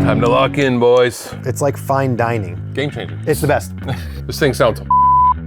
Time to lock in, boys. It's like fine dining. Game changer. It's the best. This thing sounds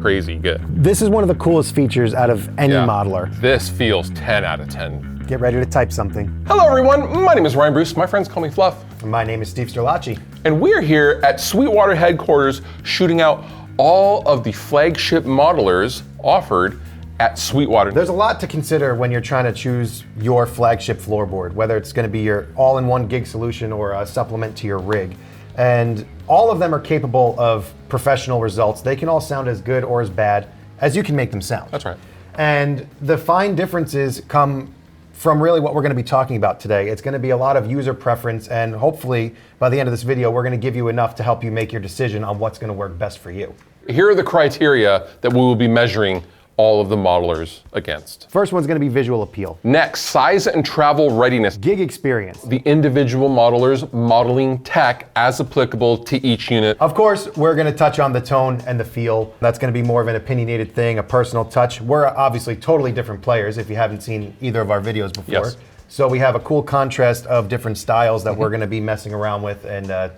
crazy good. This is one of the coolest features out of any modeler. This feels 10 out of 10. Get ready to type something. Hello everyone, my name is Ryan Bruce. My friends call me Fluff. And my name is Steve Sterlacci. And we're here at Sweetwater headquarters shooting out all of the flagship modelers offered at Sweetwater. There's a lot to consider when you're trying to choose your flagship floorboard, whether it's going to be your all-in-one gig solution or a supplement to your rig. And all of them are capable of professional results. They can all sound as good or as bad as you can make them sound. That's right. And the fine differences come from really what we're going to be talking about today. It's going to be a lot of user preference, and hopefully by the end of this video, we're going to give you enough to help you make your decision on what's going to work best for you. Here are the criteria that we will be measuring all of the modelers against. First one's going to be visual appeal. Next, size and travel readiness. Gig experience. The individual modelers modeling tech as applicable to each unit. Of course, we're going to touch on the tone and the feel. That's going to be more of an opinionated thing, a personal touch. We're obviously totally different players if you haven't seen either of our videos before. Yes. So we have a cool contrast of different styles that we're going to be messing around with and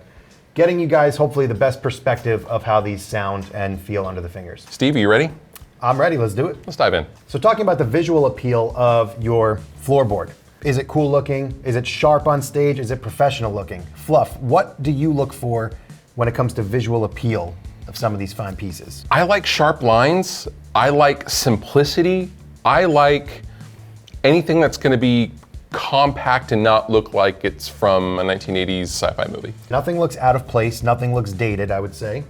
getting you guys hopefully the best perspective of how these sound and feel under the fingers. Steve, are you ready? I'm ready, let's do it. Let's dive in. So talking about the visual appeal of your floorboard. Is it cool looking? Is it sharp on stage? Is it professional looking? Fluff, what do you look for when it comes to visual appeal of some of these fine pieces? I like sharp lines. I like simplicity. I like anything that's going to be compact and not look like it's from a 1980s sci-fi movie. Nothing looks out of place, nothing looks dated, I would say.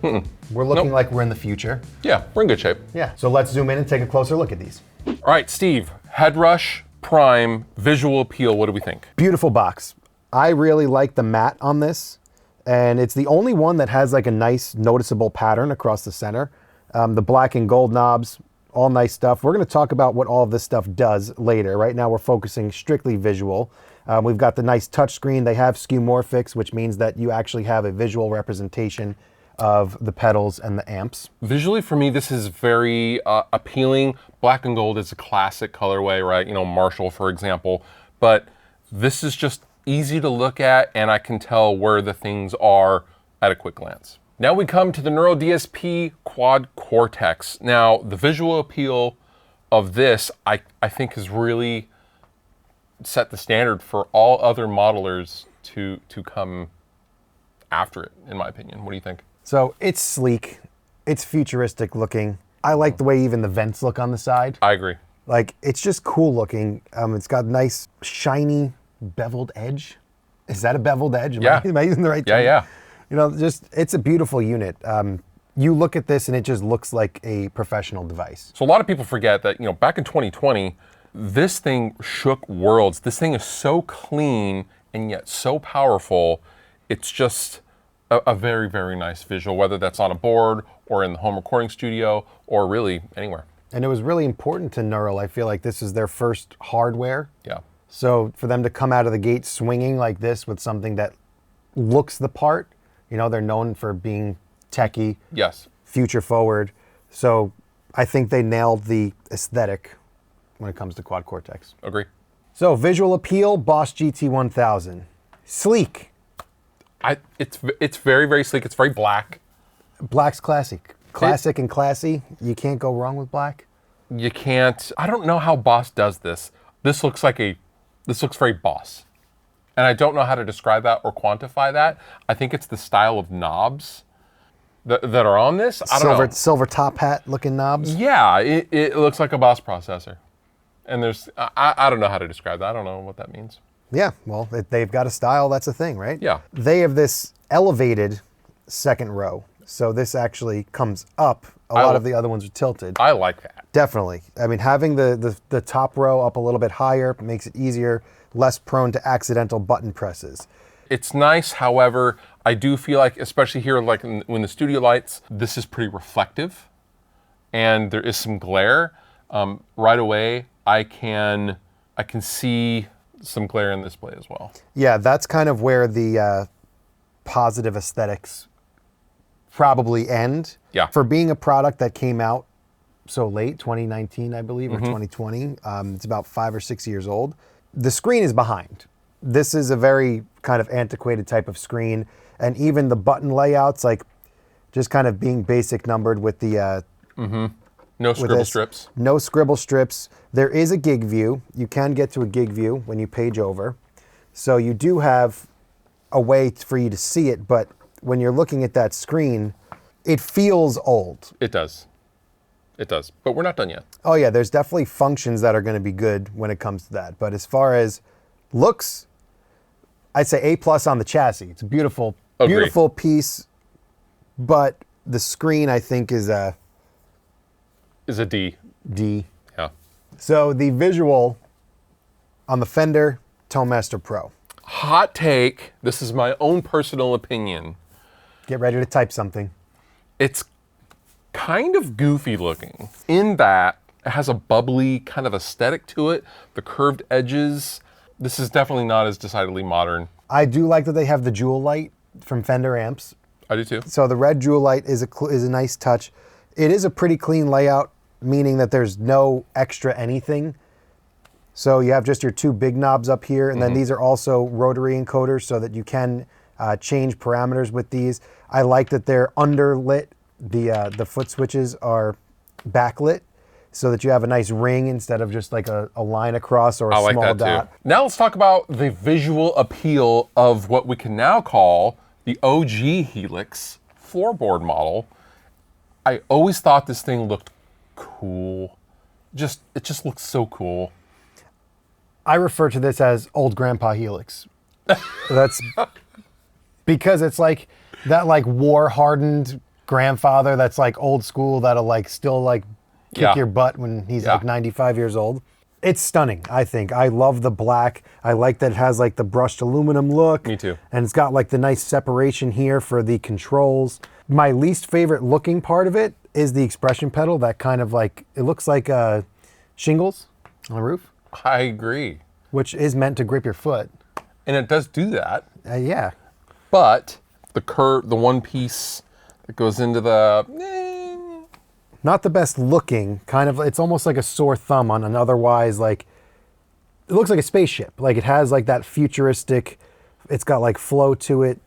We're looking like we're in the future. Yeah, we're in good shape. Yeah, so let's zoom in and take a closer look at these. All right, Steve, Headrush, Prime, visual appeal, what do we think? Beautiful box. I really like the matte on this, and it's the only one that has like a nice noticeable pattern across the center. The black and gold knobs, all nice stuff. We're going to talk about what all of this stuff does later. Right now we're focusing strictly visual. We've got the nice touchscreen. They have skeuomorphics, which means that you actually have a visual representation of the pedals and the amps. Visually for me, this is very appealing. Black and gold is a classic colorway, right? You know, Marshall, for example. But this is just easy to look at, and I can tell where the things are at a quick glance. Now we come to the Neuro DSP Quad Cortex. Now, the visual appeal of this, I think has really set the standard for all other modelers to come after it, in my opinion. What do you think? So it's sleek, it's futuristic looking. I like the way even the vents look on the side. I agree. Like, it's just cool looking. It's got nice, shiny, beveled edge. Is that a beveled edge? Am I using the right term? Yeah. You know, just, it's a beautiful unit. You look at this and it just looks like a professional device. So a lot of people forget that, you know, back in 2020, this thing shook worlds. This thing is so clean and yet so powerful. It's just a very, very nice visual, whether that's on a board or in the home recording studio or really anywhere. And it was really important to Neural. I feel like this is their first hardware. Yeah. So for them to come out of the gate swinging like this with something that looks the part, you know, they're known for being techie, Yes. future forward. So I think they nailed the aesthetic when it comes to Quad Cortex. Agree. So visual appeal, Boss GT-1000. Sleek. It's very, very sleek. It's very black. Black's classic. Classic and classy. You can't go wrong with black. You can't, I don't know how Boss does this. This looks very Boss. And I don't know how to describe that or quantify that. I think it's the style of knobs that are on this. I don't know. Silver top hat looking knobs. Yeah, it looks like a Boss processor. And there's, I don't know how to describe that. I don't know what that means. Yeah, well, they've got a style, that's a thing, right? Yeah. They have this elevated second row. So this actually comes up. A lot of the other ones are tilted. I like that. Definitely. I mean, having the top row up a little bit higher makes it easier, less prone to accidental button presses. It's nice, however, I do feel like, especially here, like when the studio lights, this is pretty reflective and there is some glare. Right away, I can see some glare in the display as well. Yeah, that's kind of where the positive aesthetics probably end. Yeah. For being a product that came out so late, 2019, I believe, or 2020. It's about 5 or 6 years old. The screen is behind. This is a very kind of antiquated type of screen. And even the button layouts, like just kind of being basic numbered with the... No scribble strips. No scribble strips. There is a gig view. You can get to a gig view when you page over. So you do have a way for you to see it, but when you're looking at that screen, it feels old. It does. It does. But we're not done yet. Oh yeah, there's definitely functions that are going to be good when it comes to that. But as far as looks, I'd say A+ on the chassis. It's a beautiful, Agreed. beautiful piece, but the screen I think is a D. D. Yeah. So the visual on the Fender Tonemaster Pro. Hot take. This is my own personal opinion. Get ready to type something. It's kind of goofy looking in that it has a bubbly kind of aesthetic to it. The curved edges. This is definitely not as decidedly modern. I do like that they have the jewel light from Fender amps. I do too. So the red jewel light is a nice touch. It is a pretty clean layout, meaning that there's no extra anything. So you have just your two big knobs up here, and then these are also rotary encoders so that you can change parameters with these. I like that they're underlit. The foot switches are backlit so that you have a nice ring instead of just like a line across or a I small like that dot. too. Now let's talk about the visual appeal of what we can now call the OG Helix floorboard model. I always thought this thing looked cool. It just looks so cool. I refer to this as old grandpa Helix. That's because it's like that like war hardened grandfather that's like old school that'll like still like kick your butt when he's like 95 years old. It's stunning, I think. I love the black. I like that it has like the brushed aluminum look. Me too. And it's got like the nice separation here for the controls. My least favorite looking part of it is the expression pedal that kind of like, it looks like shingles on a roof. I agree. Which is meant to grip your foot. And it does do that. Yeah. But the one piece that goes into the... Not the best looking, kind of, it's almost like a sore thumb on an otherwise like, it looks like a spaceship. Like it has like that futuristic, it's got like flow to it.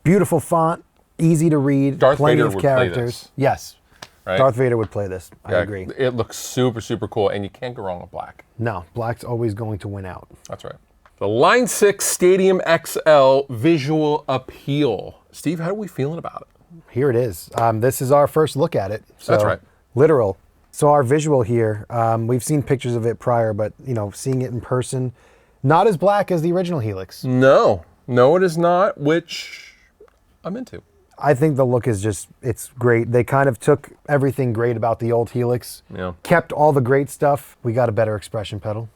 Beautiful font, easy to read, Darth plenty Vader of would play characters. this. Yes. Right? Darth Vader would play this. I agree. It looks super, super cool, and you can't go wrong with black. No, black's always going to win out. That's right. The Line 6 Stadium XL visual appeal. Steve, how are we feeling about it? Here it is. This is our first look at it. So, That's right. Literal. So our visual here, we've seen pictures of it prior, but you know, seeing it in person, not as black as the original Helix. No, it is not, which I'm into. I think the look is just, it's great. They kind of took everything great about the old Helix, kept all the great stuff. We got a better expression pedal.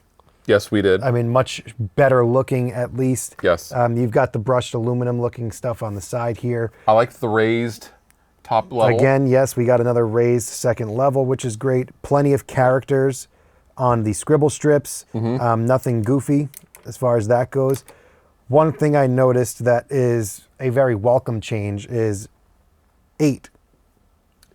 Yes, we did. I mean, much better looking at least. Yes. You've got the brushed aluminum looking stuff on the side here. I like the raised top level. Again, yes, we got another raised second level, which is great. Plenty of characters on the scribble strips. Nothing goofy as far as that goes. One thing I noticed that is a very welcome change is 8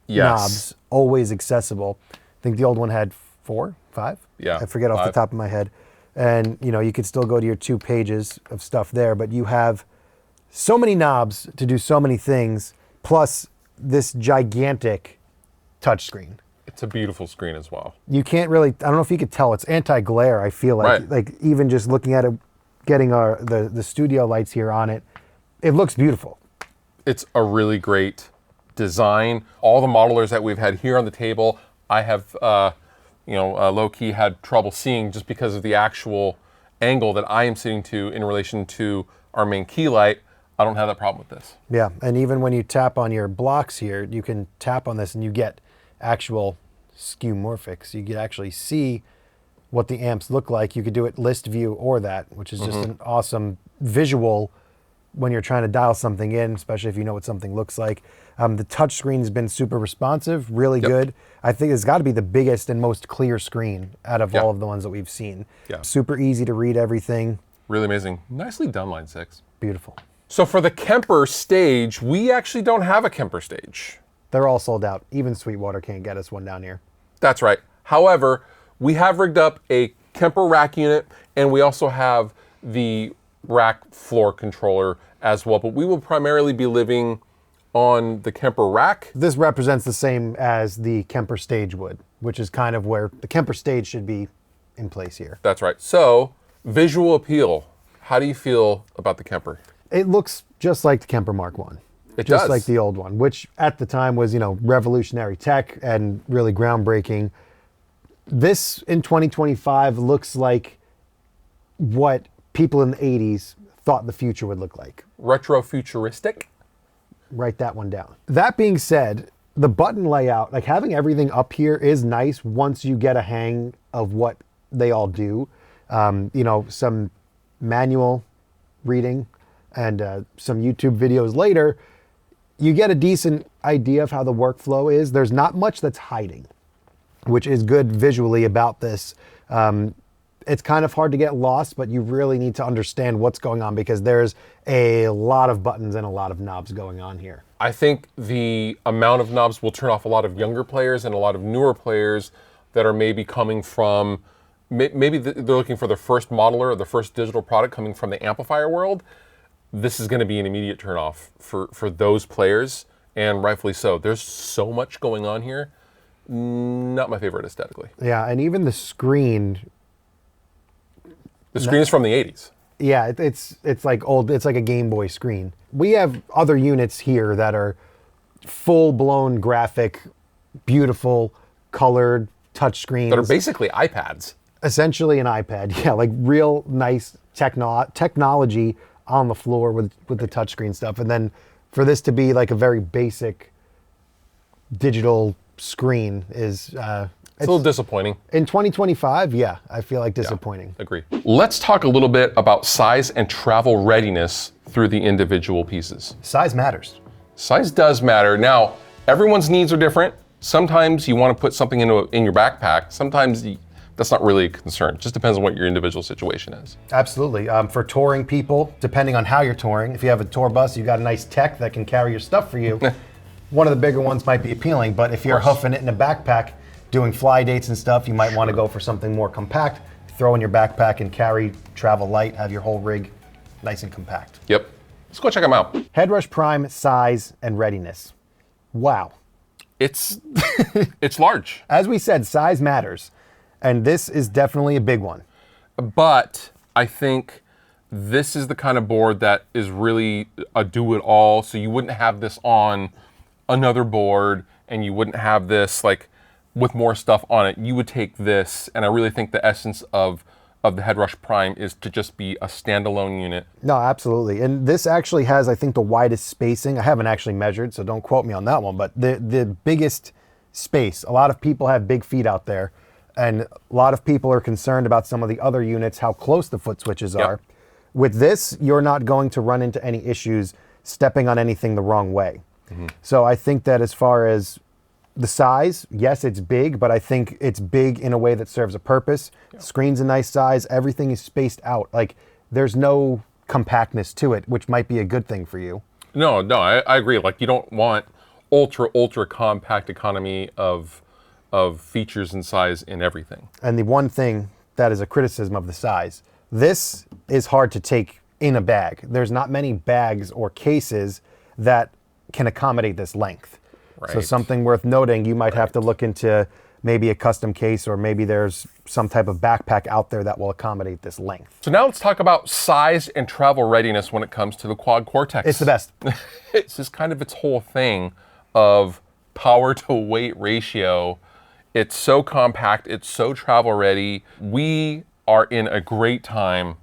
knobs, always accessible. I think the old one had 4, 5? Yeah. I forget off the top of my head. And you know, you could still go to your 2 pages of stuff there, but you have so many knobs to do so many things, plus this gigantic touchscreen. It's a beautiful screen as well. You can't really, I don't know if you could tell, it's anti-glare, I feel like. Right. Like even just looking at it, getting the studio lights here on it, it looks beautiful. It's a really great design. All the modelers that we've had here on the table, I have, low-key had trouble seeing just because of the actual angle that I am sitting to in relation to our main key light. I don't have that problem with this. Yeah, and even when you tap on your blocks here, you can tap on this and you get actual skeuomorphics. You can actually see what the amps look like. You could do it list view or that, which is just an awesome visual when you're trying to dial something in, especially if you know what something looks like. The touch screen has been super responsive, really good. I think it's got to be the biggest and most clear screen out of all of the ones that we've seen. Yeah. Super easy to read everything. Really amazing. Nicely done, Line 6. Beautiful. So for the Kemper Stage, we actually don't have a Kemper Stage. They're all sold out. Even Sweetwater can't get us one down here. That's right. However, we have rigged up a Kemper rack unit, and we also have the rack floor controller as well, but we will primarily be living on the Kemper rack. This represents the same as the Kemper Stage would, which is kind of where the Kemper Stage should be in place here. That's right. So, visual appeal. How do you feel about the Kemper? It looks just like the Kemper Mark I. It just does. like the old one, which at the time was, revolutionary tech and really groundbreaking. This in 2025 looks like what people in the 80s thought the future would look like. Retro futuristic. Write that one down. That being said, the button layout, like having everything up here is nice once you get a hang of what they all do. Some manual reading and some YouTube videos later, you get a decent idea of how the workflow is. There's not much that's hiding, which is good visually about this. It's kind of hard to get lost, but you really need to understand what's going on because there's a lot of buttons and a lot of knobs going on here. I think the amount of knobs will turn off a lot of younger players and a lot of newer players that are maybe coming from, maybe they're looking for their first modeler or the first digital product coming from the amplifier world. This is going to be an immediate turnoff for those players, and rightfully so. There's so much going on here. Not my favorite aesthetically. Yeah, and even the screen. The screen is from the 80s. Yeah, it's like old. It's like a Game Boy screen. We have other units here that are full-blown graphic, beautiful, colored touchscreens. That are basically iPads. Essentially an iPad. Yeah, like real nice technology on the floor with the touchscreen stuff. And then for this to be like a very basic digital screen is... It's a little disappointing. In 2025, yeah, I feel like disappointing. Yeah, agree. Let's talk a little bit about size and travel readiness through the individual pieces. Size matters. Size does matter. Now, everyone's needs are different. Sometimes you want to put something in your backpack. Sometimes that's not really a concern. It just depends on what your individual situation is. Absolutely. For touring people, depending on how you're touring, if you have a tour bus, you've got a nice tech that can carry your stuff for you, one of the bigger ones might be appealing. But if you're huffing it in a backpack, doing fly dates and stuff, you might want to go for something more compact, throw in your backpack and carry, travel light, have your whole rig nice and compact. Yep. Let's go check them out. Headrush Prime, size, and readiness. Wow. It's large. As we said, size matters. And this is definitely a big one. But I think this is the kind of board that is really a do-it-all. So you wouldn't have this on another board and you wouldn't have this like with more stuff on it. You would take this, and I really think the essence of the Headrush Prime is to just be a standalone unit. No, absolutely. And this actually has, I think, the widest spacing. I haven't actually measured, so don't quote me on that one, but the biggest space. A lot of people have big feet out there, and a lot of people are concerned about some of the other units, how close the foot switches are. With this, you're not going to run into any issues stepping on anything the wrong way. Mm-hmm. So I think that as far as the size, yes, it's big, but I think it's big in a way that serves a purpose. Yeah. Screen's a nice size. Everything is spaced out. Like, there's no compactness to it, which might be a good thing for you. No, I agree. Like, you don't want ultra compact economy of features and size in everything. And the one thing that is a criticism of the size, this is hard to take in a bag. There's not many bags or cases that can accommodate this length. Right. So something worth noting, you might have to look into maybe a custom case, or maybe there's some type of backpack out there that will accommodate this length. So now let's talk about size and travel readiness when it comes to the Quad Cortex. It's the best. It's just kind of its whole thing of power to weight ratio. It's so compact, it's so travel ready. We are in a great time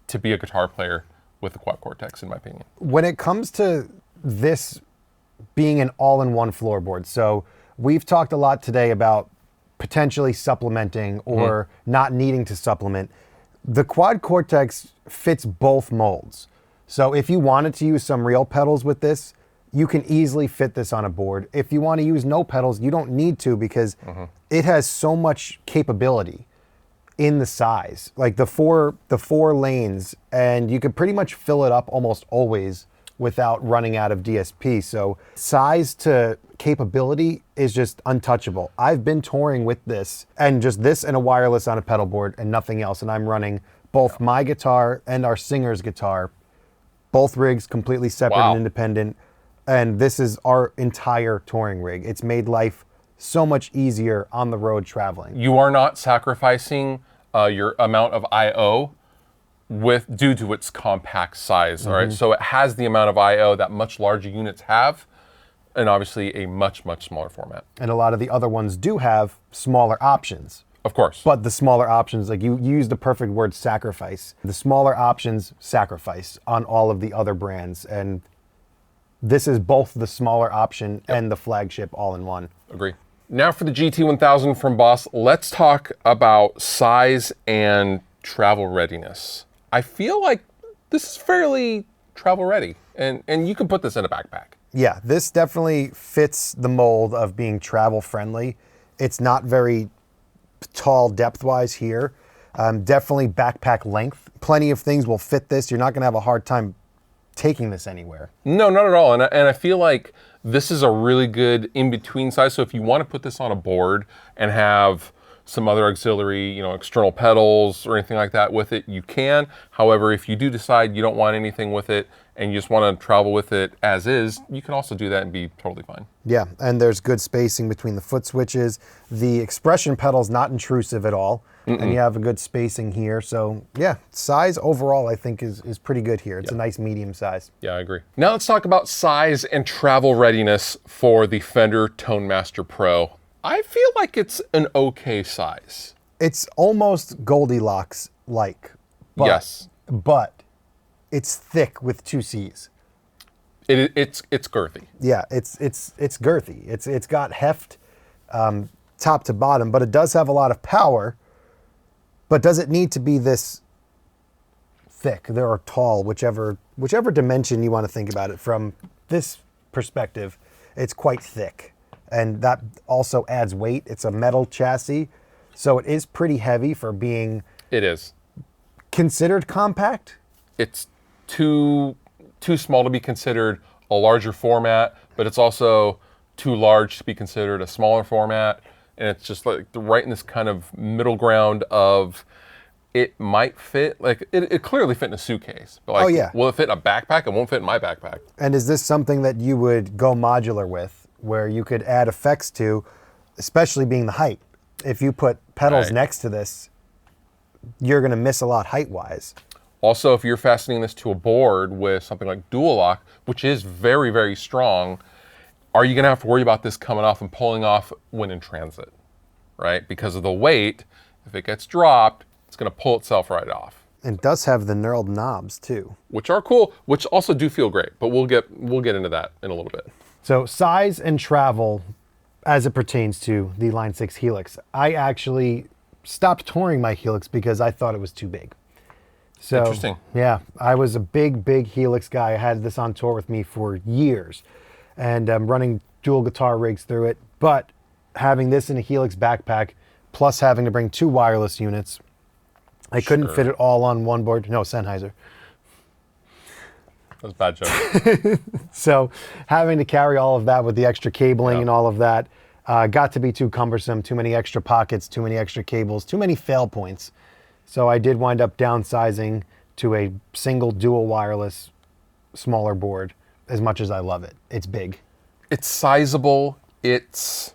to be a guitar player with the Quad Cortex, in my opinion. When it comes to this being an all-in-one floorboard. So we've talked a lot today about potentially supplementing or not needing to supplement. The Quad Cortex fits both molds. So if you wanted to use some real pedals with this, you can easily fit this on a board. If you want to use no pedals, you don't need to, because it has so much capability in the size. Like the four lanes, and you could pretty much fill it up almost always without running out of DSP. So size to capability is just untouchable. I've been touring with this, and just this and a wireless on a pedal board and nothing else, and I'm running both my guitar and our singer's guitar, both rigs completely separate and independent. And this is our entire touring rig. It's made life so much easier on the road traveling. You are not sacrificing your amount of I/O due to its compact size. All right, so it has the amount of I/O that much larger units have, and obviously a much smaller format. And a lot of the other ones do have smaller options. Of course. But the smaller options, like you used the perfect word, sacrifice. The smaller options sacrifice on all of the other brands. And this is both the smaller option and the flagship all in one. Agree. Now for the GT-1000 from Boss, let's talk about size and travel readiness. I feel like this is fairly travel ready, and you can put this in a backpack. Yeah, this definitely fits the mold of being travel friendly. It's not very tall depth-wise here. Definitely backpack length. Plenty of things will fit this. You're not going to have a hard time taking this anywhere. No, not at all. And I feel like this is a really good in-between size. So if you want to put this on a board and have some other auxiliary, external pedals or anything like that with it, you can. However, if you do decide you don't want anything with it and you just want to travel with it as is, you can also do that and be totally fine. Yeah, and there's good spacing between the foot switches. The expression pedal's not intrusive at all, and you have a good spacing here. So yeah, size overall I think is pretty good here. It's a nice medium size. Yeah, I agree. Now let's talk about size and travel readiness for the Fender ToneMaster Pro. I feel like it's an okay size. It's almost Goldilocks-like. Yes. But it's thick with two C's. It's girthy. Yeah, it's girthy. It's got heft top to bottom, but it does have a lot of power. But does it need to be this thick or tall, whichever dimension you want to think about it from this perspective? It's quite thick. And that also adds weight. It's a metal chassis, so it is pretty heavy for being... It is. Considered compact? It's too small to be considered a larger format, but it's also too large to be considered a smaller format. And it's just like right in this kind of middle ground of it might fit, like it clearly fit in a suitcase. But like, oh yeah. Will it fit in a backpack? It won't fit in my backpack. And is this something that you would go modular with, where you could add effects to, especially being the height? If you put pedals next to this, you're going to miss a lot height-wise. Also, if you're fastening this to a board with something like dual lock, which is very, very strong, are you going to have to worry about this coming off and pulling off when in transit, right? Because of the weight, if it gets dropped, it's going to pull itself right off. And it does have the knurled knobs too, which are cool, which also do feel great. But we'll get into that in a little bit. So size and travel, as it pertains to the Line 6 Helix, I actually stopped touring my Helix because I thought it was too big. So, interesting. Yeah, I was a big Helix guy. I had this on tour with me for years, and I'm running dual guitar rigs through it. But having this in a Helix backpack, plus having to bring two wireless units, I couldn't fit it all on one board. No, Sennheiser. That was a bad joke. So having to carry all of that with the extra cabling and all of that got to be too cumbersome, too many extra pockets, too many extra cables, too many fail points. So I did wind up downsizing to a single dual wireless smaller board, as much as I love it. It's big. It's sizable. It's,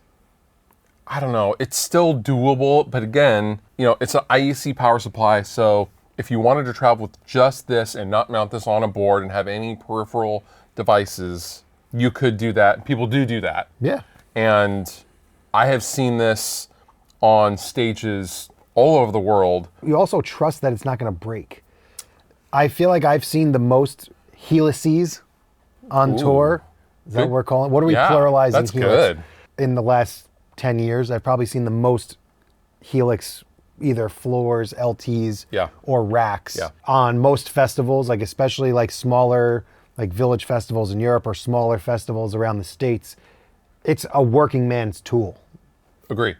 I don't know, it's still doable, but again, it's an IEC power supply, so if you wanted to travel with just this and not mount this on a board and have any peripheral devices, you could do that. People do that. Yeah. And I have seen this on stages all over the world. You also trust that it's not going to break. I feel like I've seen the most helices on tour. Is that what we're calling it? What are we pluralizing? That's Helix? Good. In the last 10 years, I've probably seen the most Helix, either floors, LTs, or racks on most festivals, like especially like smaller, like village festivals in Europe or smaller festivals around the States. It's a working man's tool. Agree.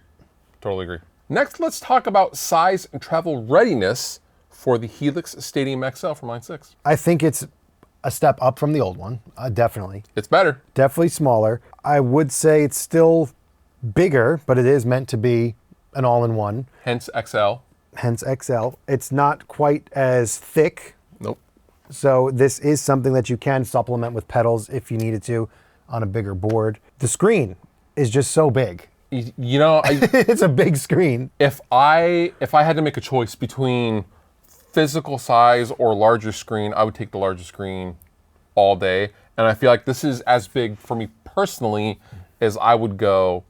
Totally agree. Next, let's talk about size and travel readiness for the Helix Stadium XL from Line 6. I think it's a step up from the old one, definitely. It's better. Definitely smaller. I would say it's still bigger, but it is meant to be an all-in-one. Hence XL. hence XL. It's not quite as thick. Nope. So this is something that you can supplement with pedals if you needed to on a bigger board. The screen is just so big. You know, It's a big screen. if I had to make a choice between physical size or larger screen, I would take the larger screen all day. And I feel like this is as big for me personally as I would go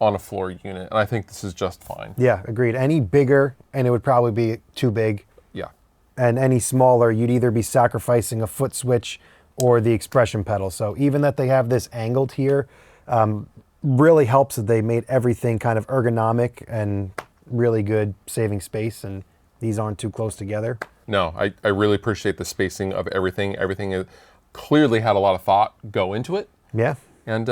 on a floor unit. And I think this is just fine. Yeah, agreed. Any bigger, and it would probably be too big. Yeah. And any smaller, you'd either be sacrificing a foot switch or the expression pedal. So even that they have this angled here, really helps that they made everything kind of ergonomic and really good, saving space, and these aren't too close together. No, I really appreciate the spacing of everything. Everything clearly had a lot of thought go into it. Yeah. And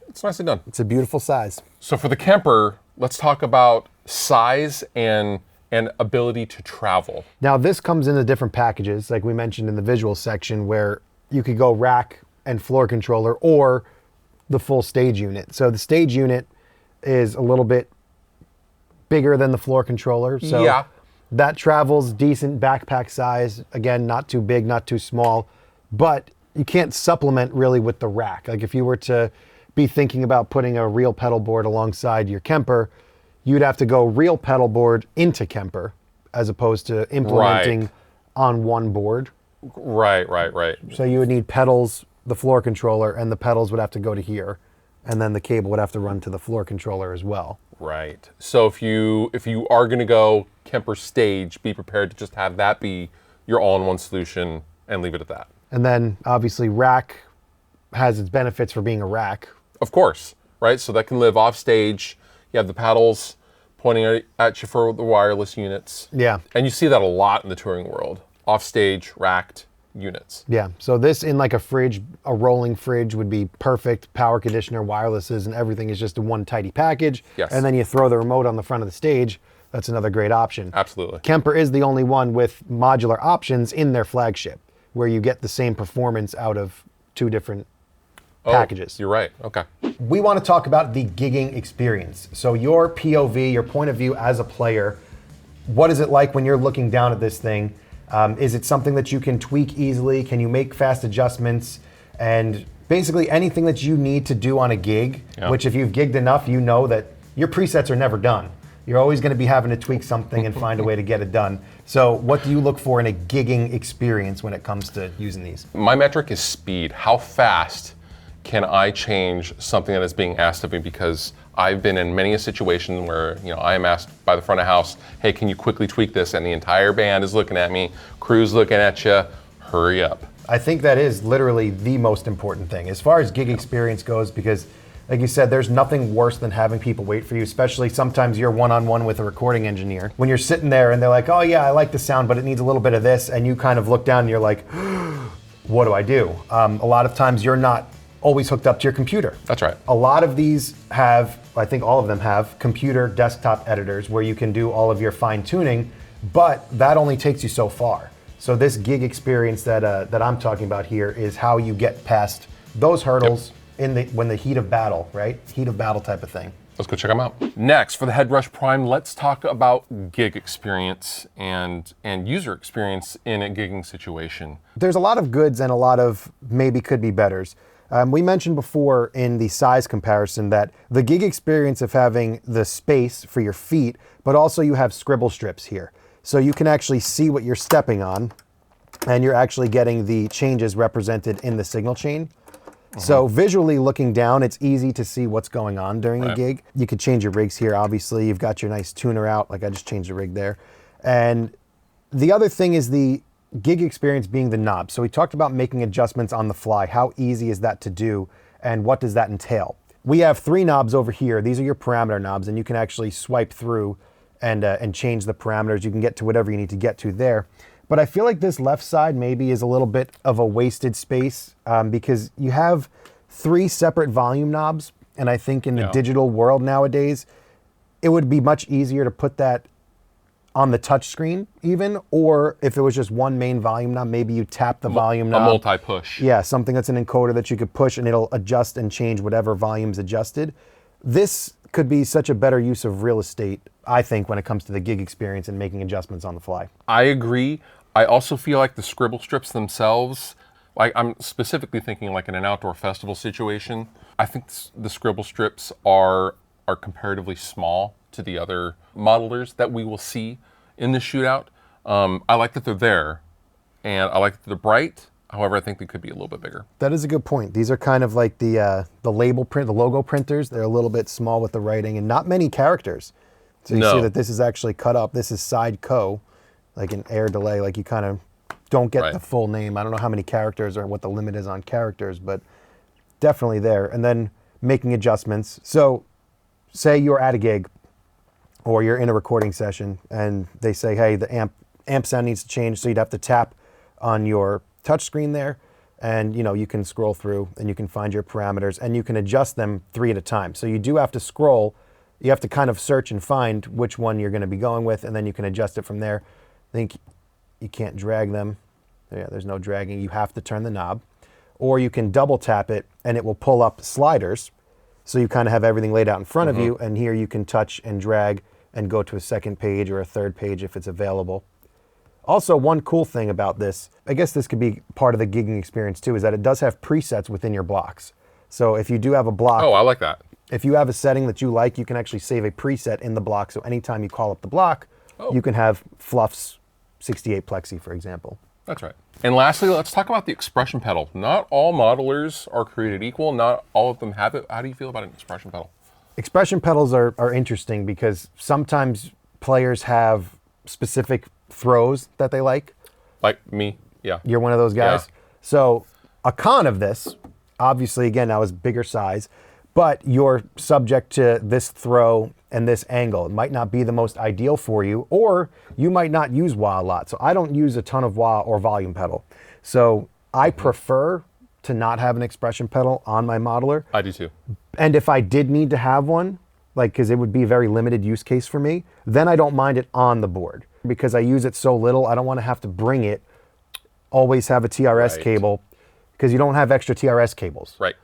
it's nicely done. It's a beautiful size. So for the Kemper, let's talk about size and ability to travel. Now this comes in the different packages, like we mentioned in the visual section, where you could go rack and floor controller or the full stage unit. So the stage unit is a little bit bigger than the floor controller. So yeah. That travels decent backpack size. Again, not too big, not too small, but you can't supplement really with the rack. Like if you were to be thinking about putting a real pedal board alongside your Kemper, you'd have to go real pedal board into Kemper as opposed to implementing on one board. Right. So you would need pedals, the floor controller, and the pedals would have to go to here. And then the cable would have to run to the floor controller as well. Right. So if you are going to go Kemper Stage, be prepared to just have that be your all-in-one solution and leave it at that. And then obviously rack has its benefits for being a rack. Of course, right? So that can live off stage. You have the paddles pointing at you for the wireless units. Yeah. And you see that a lot in the touring world. Off stage, racked units. Yeah. So this in like a fridge, a rolling fridge would be perfect. Power conditioner, wirelesses, and everything is just in one tidy package. Yes. And then you throw the remote on the front of the stage. That's another great option. Absolutely. Kemper is the only one with modular options in their flagship, where you get the same performance out of two different packages. You're right. Okay. We want to talk about the gigging experience. So your POV, your point of view as a player, what is it like when you're looking down at this thing? Is it something that you can tweak easily? Can you make fast adjustments? And basically anything that you need to do on a gig, which if you've gigged enough, you know that your presets are never done. You're always going to be having to tweak something and find a way to get it done. So what do you look for in a gigging experience when it comes to using these? My metric is speed. How fast can I change something that is being asked of me? Because I've been in many a situation where, I am asked by the front of house, hey, can you quickly tweak this? And the entire band is looking at me, crew's looking at you, hurry up. I think that is literally the most important thing as far as gig experience goes, because like you said, there's nothing worse than having people wait for you, especially sometimes you're one-on-one with a recording engineer. When you're sitting there and they're like, oh yeah, I like the sound, but it needs a little bit of this, and you kind of look down and you're like, what do I do? A lot of times you're not always hooked up to your computer. That's right. A lot of these have, I think all of them have, computer desktop editors where you can do all of your fine tuning, but that only takes you so far. So this gig experience that I'm talking about here is how you get past those hurdles when the heat of battle, right? Heat of battle type of thing. Let's go check them out. Next, for the Headrush Prime, let's talk about gig experience and user experience in a gigging situation. There's a lot of goods and a lot of maybe could be betters. We mentioned before in the size comparison that the gig experience of having the space for your feet, but also you have scribble strips here. So you can actually see what you're stepping on, and you're actually getting the changes represented in the signal chain. So visually looking down, it's easy to see what's going on during a gig. You could change your rigs here, obviously. You've got your nice tuner out, like I just changed the rig there. And the other thing is the gig experience being the knob. So we talked about making adjustments on the fly. How easy is that to do, and what does that entail? We have 3 knobs over here. These are your parameter knobs, and you can actually swipe through and change the parameters. You can get to whatever you need to get to there. But I feel like this left side maybe is a little bit of a wasted space because you have 3 separate volume knobs. And I think in the digital world nowadays, it would be much easier to put that on the touch screen even, or if it was just one main volume knob, maybe you tap the volume knob. A multi-push. Yeah, something that's an encoder that you could push and it'll adjust and change whatever volume's adjusted. This could be such a better use of real estate I think, when it comes to the gig experience and making adjustments on the fly. I agree. I also feel like the scribble strips themselves, like I'm specifically thinking like in an outdoor festival situation, I think the scribble strips are comparatively small to the other modelers that we will see in the shootout. I like that they're there, and I like that they're bright. However, I think they could be a little bit bigger. That is a good point. These are kind of like the label print, the logo printers. They're a little bit small with the writing and not many characters. So you see that this is actually cut up. This is side co, like an air delay. Like you kind of don't get the full name. I don't know how many characters or what the limit is on characters, but definitely there. And then making adjustments. So say you're at a gig or you're in a recording session and they say, hey, the amp sound needs to change. So you'd have to tap on your touch screen there, and you can scroll through and you can find your parameters and you can adjust them 3 at a time. So you do have to scroll. You have to kind of search and find which one you're going to be going with, and then you can adjust it from there. I think you can't drag them. Yeah, there's no dragging. You have to turn the knob. Or you can double tap it and it will pull up sliders. So you kind of have everything laid out in front of you, and here you can touch and drag and go to a second page or a third page if it's available. Also, one cool thing about this, I guess this could be part of the gigging experience too, is that it does have presets within your blocks. So if you do have a block... Oh, I like that. If you have a setting that you like, you can actually save a preset in the block. So anytime you call up the block, you can have Fluff's 68 plexi, for example. That's right. And lastly, let's talk about the expression pedal. Not all modelers are created equal. Not all of them have it. How do you feel about an expression pedal? Expression pedals are interesting because sometimes players have specific throws that they like. Like me, yeah. You're one of those guys. Yeah. So a con of this, obviously, again, now is bigger size, but you're subject to this throw and this angle. It might not be the most ideal for you, or you might not use wah a lot. So I don't use a ton of wah or volume pedal. So I prefer to not have an expression pedal on my modeler. I do too. And if I did need to have one, like, because it would be a very limited use case for me, then I don't mind it on the board. Because I use it so little, I don't want to have to bring it, always have a TRS cable, because you don't have extra TRS cables. Right.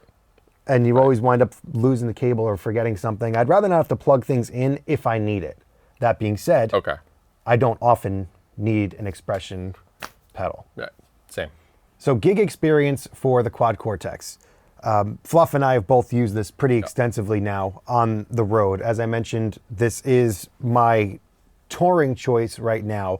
And you always wind up losing the cable or forgetting something. I'd rather not have to plug things in if I need it. That being said, I don't often need an expression pedal. Right. Same. So gig experience for the Quad Cortex. Fluff and I have both used this pretty extensively now on the road. As I mentioned, this is my touring choice right now,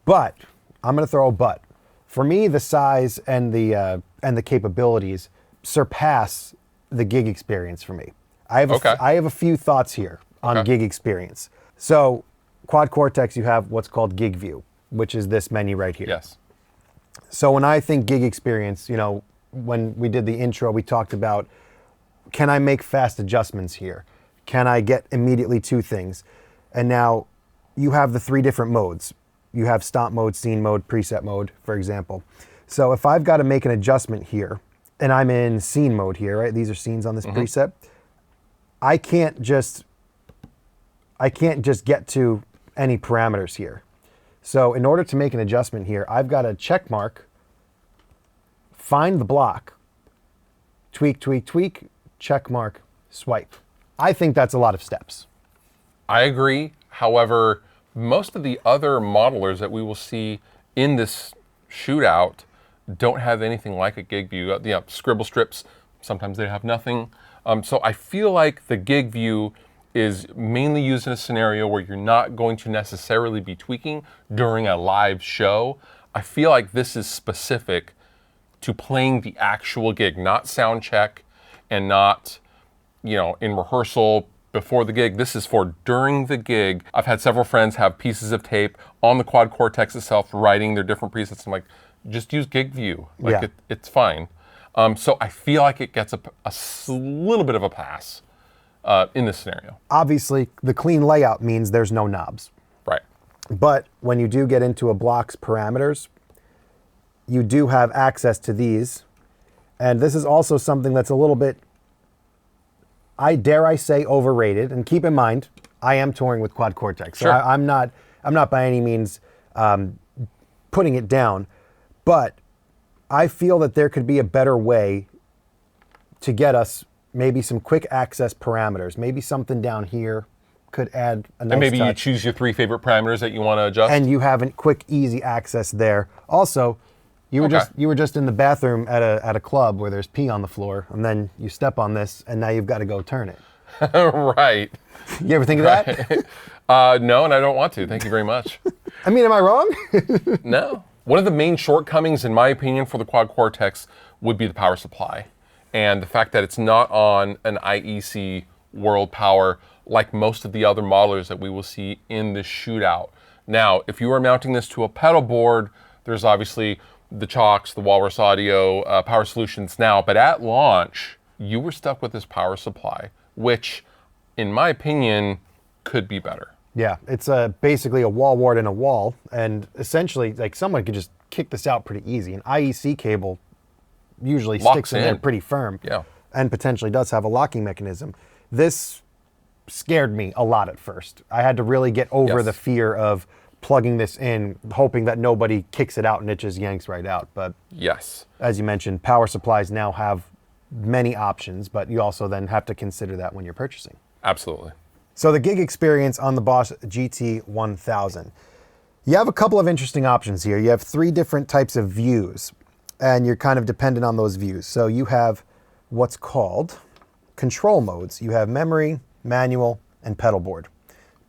but I'm going to throw a but. For me, the size and the capabilities surpass the gig experience for me. I have a few thoughts here on gig experience. So Quad Cortex, you have what's called Gig View, which is this menu right here. Yes. So when I think gig experience, when we did the intro, we talked about, can I make fast adjustments here? Can I get immediately to things? And now you have the 3 different modes. You have stomp mode, scene mode, preset mode, for example. So if I've got to make an adjustment here, and I'm in scene mode here, right? These are scenes on this preset. I can't just get to any parameters here. So in order to make an adjustment here, I've got to check mark, find the block, tweak, tweak, tweak, check mark, swipe. I think that's a lot of steps. I agree. However, most of the other modelers that we will see in this shootout don't have anything like a gig view. Scribble strips, sometimes they have nothing. So I feel like the gig view is mainly used in a scenario where you're not going to necessarily be tweaking during a live show. I feel like this is specific to playing the actual gig, not sound check and not, in rehearsal before the gig. This is for during the gig. I've had several friends have pieces of tape on the Quad Cortex itself, writing their different presets. I'm like, just use gig view. It's fine. So I feel like it gets a little bit of a pass in this scenario. Obviously, the clean layout means there's no knobs. Right. But when you do get into a block's parameters, you do have access to these. And this is also something that's a little bit, dare I say, overrated. And keep in mind, I am touring with Quad Cortex. So I'm not by any means putting it down. But I feel that there could be a better way to get us maybe some quick access parameters, maybe something down here could add a nice And maybe you touch. choose your 3 favorite parameters that you want to adjust. And you have a quick, easy access there. Also, you were just in the bathroom at a club where there's pee on the floor, and then you step on this, and now you've got to go turn it. Right. You ever think of that? No, and I don't want to. Thank you very much. I mean, am I wrong? No. One of the main shortcomings, in my opinion, for the Quad Cortex would be the power supply. And the fact that it's not on an IEC world power like most of the other modelers that we will see in the shootout. Now, if you are mounting this to a pedal board, there's obviously the Chalks, the Walrus Audio, power solutions now, but at launch, you were stuck with this power supply, which, in my opinion, could be better. Yeah, it's basically a wall wart in a wall, and essentially, like, someone could just kick this out pretty easy. An IEC cable usually sticks in there pretty firm, Yeah. and potentially does have a locking mechanism. This scared me a lot at first. I had to really get over Yes. the fear of plugging this in, hoping that nobody kicks it out and it just yanks right out. But Yes. as you mentioned, power supplies now have many options, but you also then have to consider that when you're purchasing. Absolutely. So the gig experience on the Boss GT-1000. You have a couple of interesting options here. You have 3 different types of views, and you're kind of dependent on those views. So you have what's called control modes. You have memory, manual, and pedal board.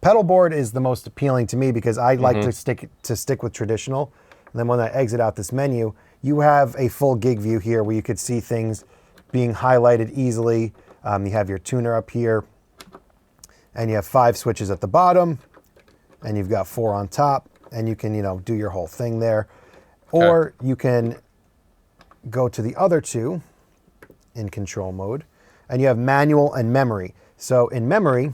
Pedal board is the most appealing to me because I like to stick with traditional. And then when I exit out this menu, you have a full gig view here where you could see things being highlighted easily. You have your tuner up here, and you have 5 switches at the bottom, and you've got 4 on top, and you can, do your whole thing there. Or you can go to the other 2 in control mode, and you have manual and memory. So in memory,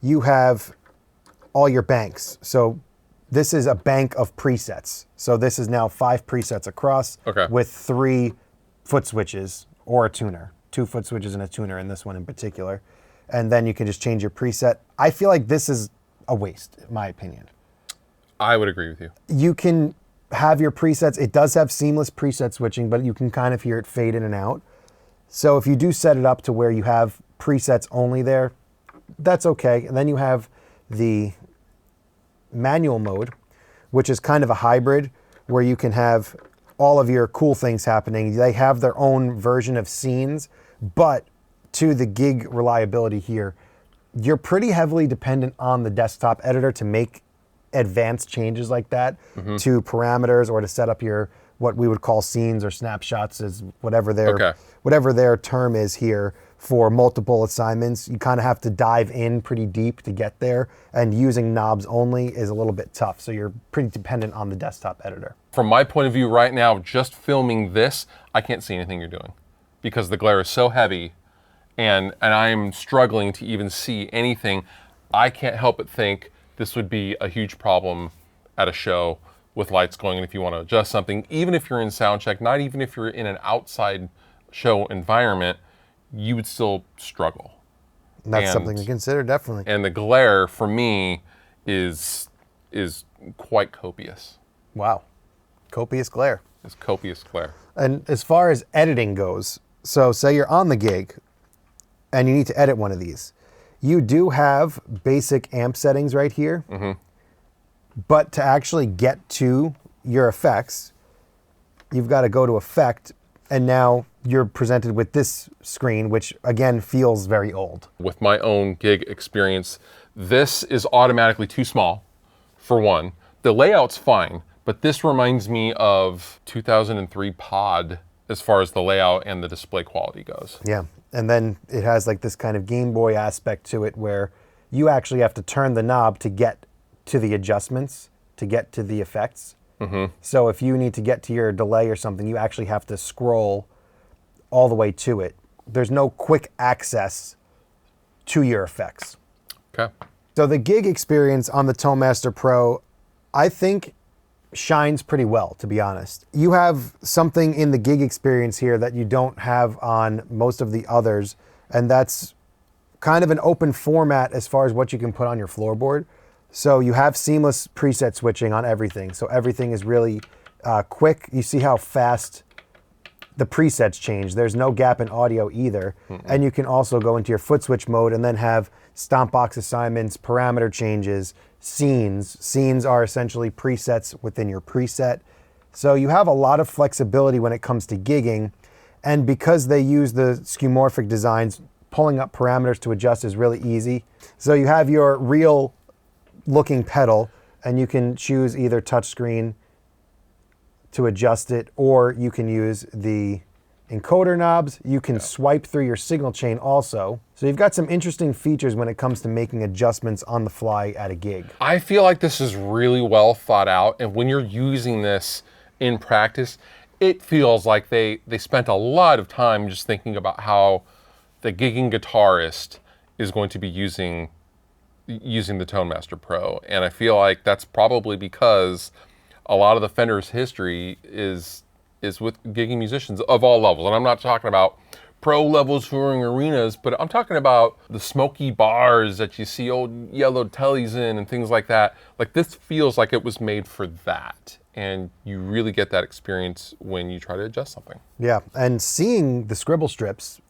you have all your banks. So this is a bank of presets. So this is now 5 presets across with 3 foot switches or a tuner. 2 foot switches and a tuner in this one in particular. And then you can just change your preset. I feel like this is a waste, in my opinion. I would agree with you. You can have your presets. It does have seamless preset switching, but you can kind of hear it fade in and out. So if you do set it up to where you have presets only there, that's okay. And then you have the manual mode, which is kind of a hybrid where you can have all of your cool things happening. They have their own version of scenes, but to the gig reliability here, you're pretty heavily dependent on the desktop editor to make advanced changes like that to parameters or to set up your what we would call scenes or snapshots, is whatever their term is here for multiple assignments. You kind of have to dive in pretty deep to get there, and using knobs only is a little bit tough. So you're pretty dependent on the desktop editor. From my point of view right now, just filming this, I can't see anything you're doing because the glare is so heavy, and I'm struggling to even see anything. I can't help but think this would be a huge problem at a show with lights going, and if you want to adjust something, even if you're in sound check, not even if you're in an outside show environment, you would still struggle. And that's something to consider, definitely. And the glare for me is quite copious. Wow. Copious glare. It's copious glare. And as far as editing goes, so say you're on the gig and you need to edit one of these. You do have basic amp settings right here, but to actually get to your effects, you've got to go to Effect, and now you're presented with this screen, which again feels very old. With my own gig experience, this is automatically too small, for one. The layout's fine, but this reminds me of 2003 Pod as far as the layout and the display quality goes. Yeah, and then it has like this kind of Game Boy aspect to it where you actually have to turn the knob to get to the adjustments, to get to the effects. So if you need to get to your delay or something, you actually have to scroll all the way to it. There's no quick access to your effects. Okay. So the gig experience on the ToneMaster Pro, I think, shines pretty well, to be honest. You have something in the gig experience here that you don't have on most of the others, and that's kind of an open format as far as what you can put on your floorboard. So you have seamless preset switching on everything. So everything is really quick. You see how fast the presets change. There's no gap in audio either. And you can also go into your foot switch mode and then have stomp box assignments, parameter changes, scenes. Scenes are essentially presets within your preset. So you have a lot of flexibility when it comes to gigging. And because they use the skeuomorphic designs, pulling up parameters to adjust is really easy. So you have your real looking pedal, and you can choose either touchscreen to adjust it, or you can use the encoder knobs. You can swipe through your signal chain also. So you've got some interesting features when it comes to making adjustments on the fly at a gig. I feel like this is really well thought out, and when you're using this in practice, it feels like they spent a lot of time just thinking about how the gigging guitarist is going to be using the Tone Master Pro. And I feel like that's probably because a lot of the Fender's history is with gigging musicians of all levels. And I'm not talking about pro levels touring arenas, but I'm talking about the smoky bars that you see old yellow tellies in and things like that. Like, this feels like it was made for that. And you really get that experience when you try to adjust something. Yeah, and seeing the scribble strips,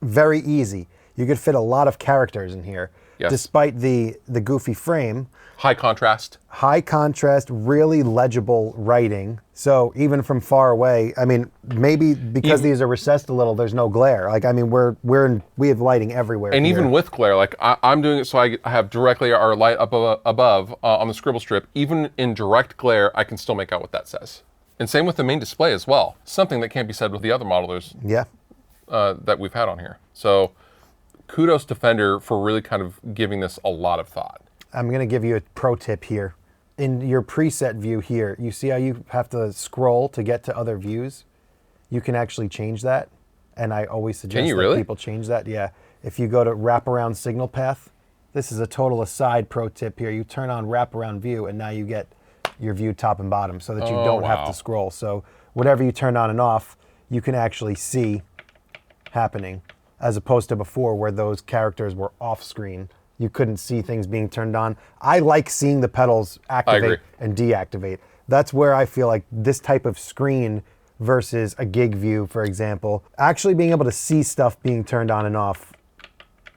very easy. You could fit a lot of characters in here. Yes. Despite the goofy frame. High contrast. High contrast, really legible writing. So even from far away, I mean, maybe because these are recessed a little, there's no glare. Like, I mean, we have lighting everywhere. And here. even with glare, like I'm doing it so I have directly our light up above on the scribble strip. Even in direct glare, I can still make out what that says. And same with the main display as well. Something that can't be said with the other modelers that we've had on here. So kudos to Fender for really kind of giving this a lot of thought. I'm going to give you a pro tip here. In your preset view here, you see how you have to scroll to get to other views? You can actually change that. And I always suggest that people change that. Yeah. If you go to wraparound signal path, this is a total aside pro tip here. You turn on wraparound view, and now you get your view top and bottom so that you don't have to scroll. So whatever you turn on and off, you can actually see happening, as opposed to before where those characters were off screen. You couldn't see things being turned on. I like seeing the pedals activate and deactivate. That's where I feel like this type of screen versus a gig view, for example, actually being able to see stuff being turned on and off,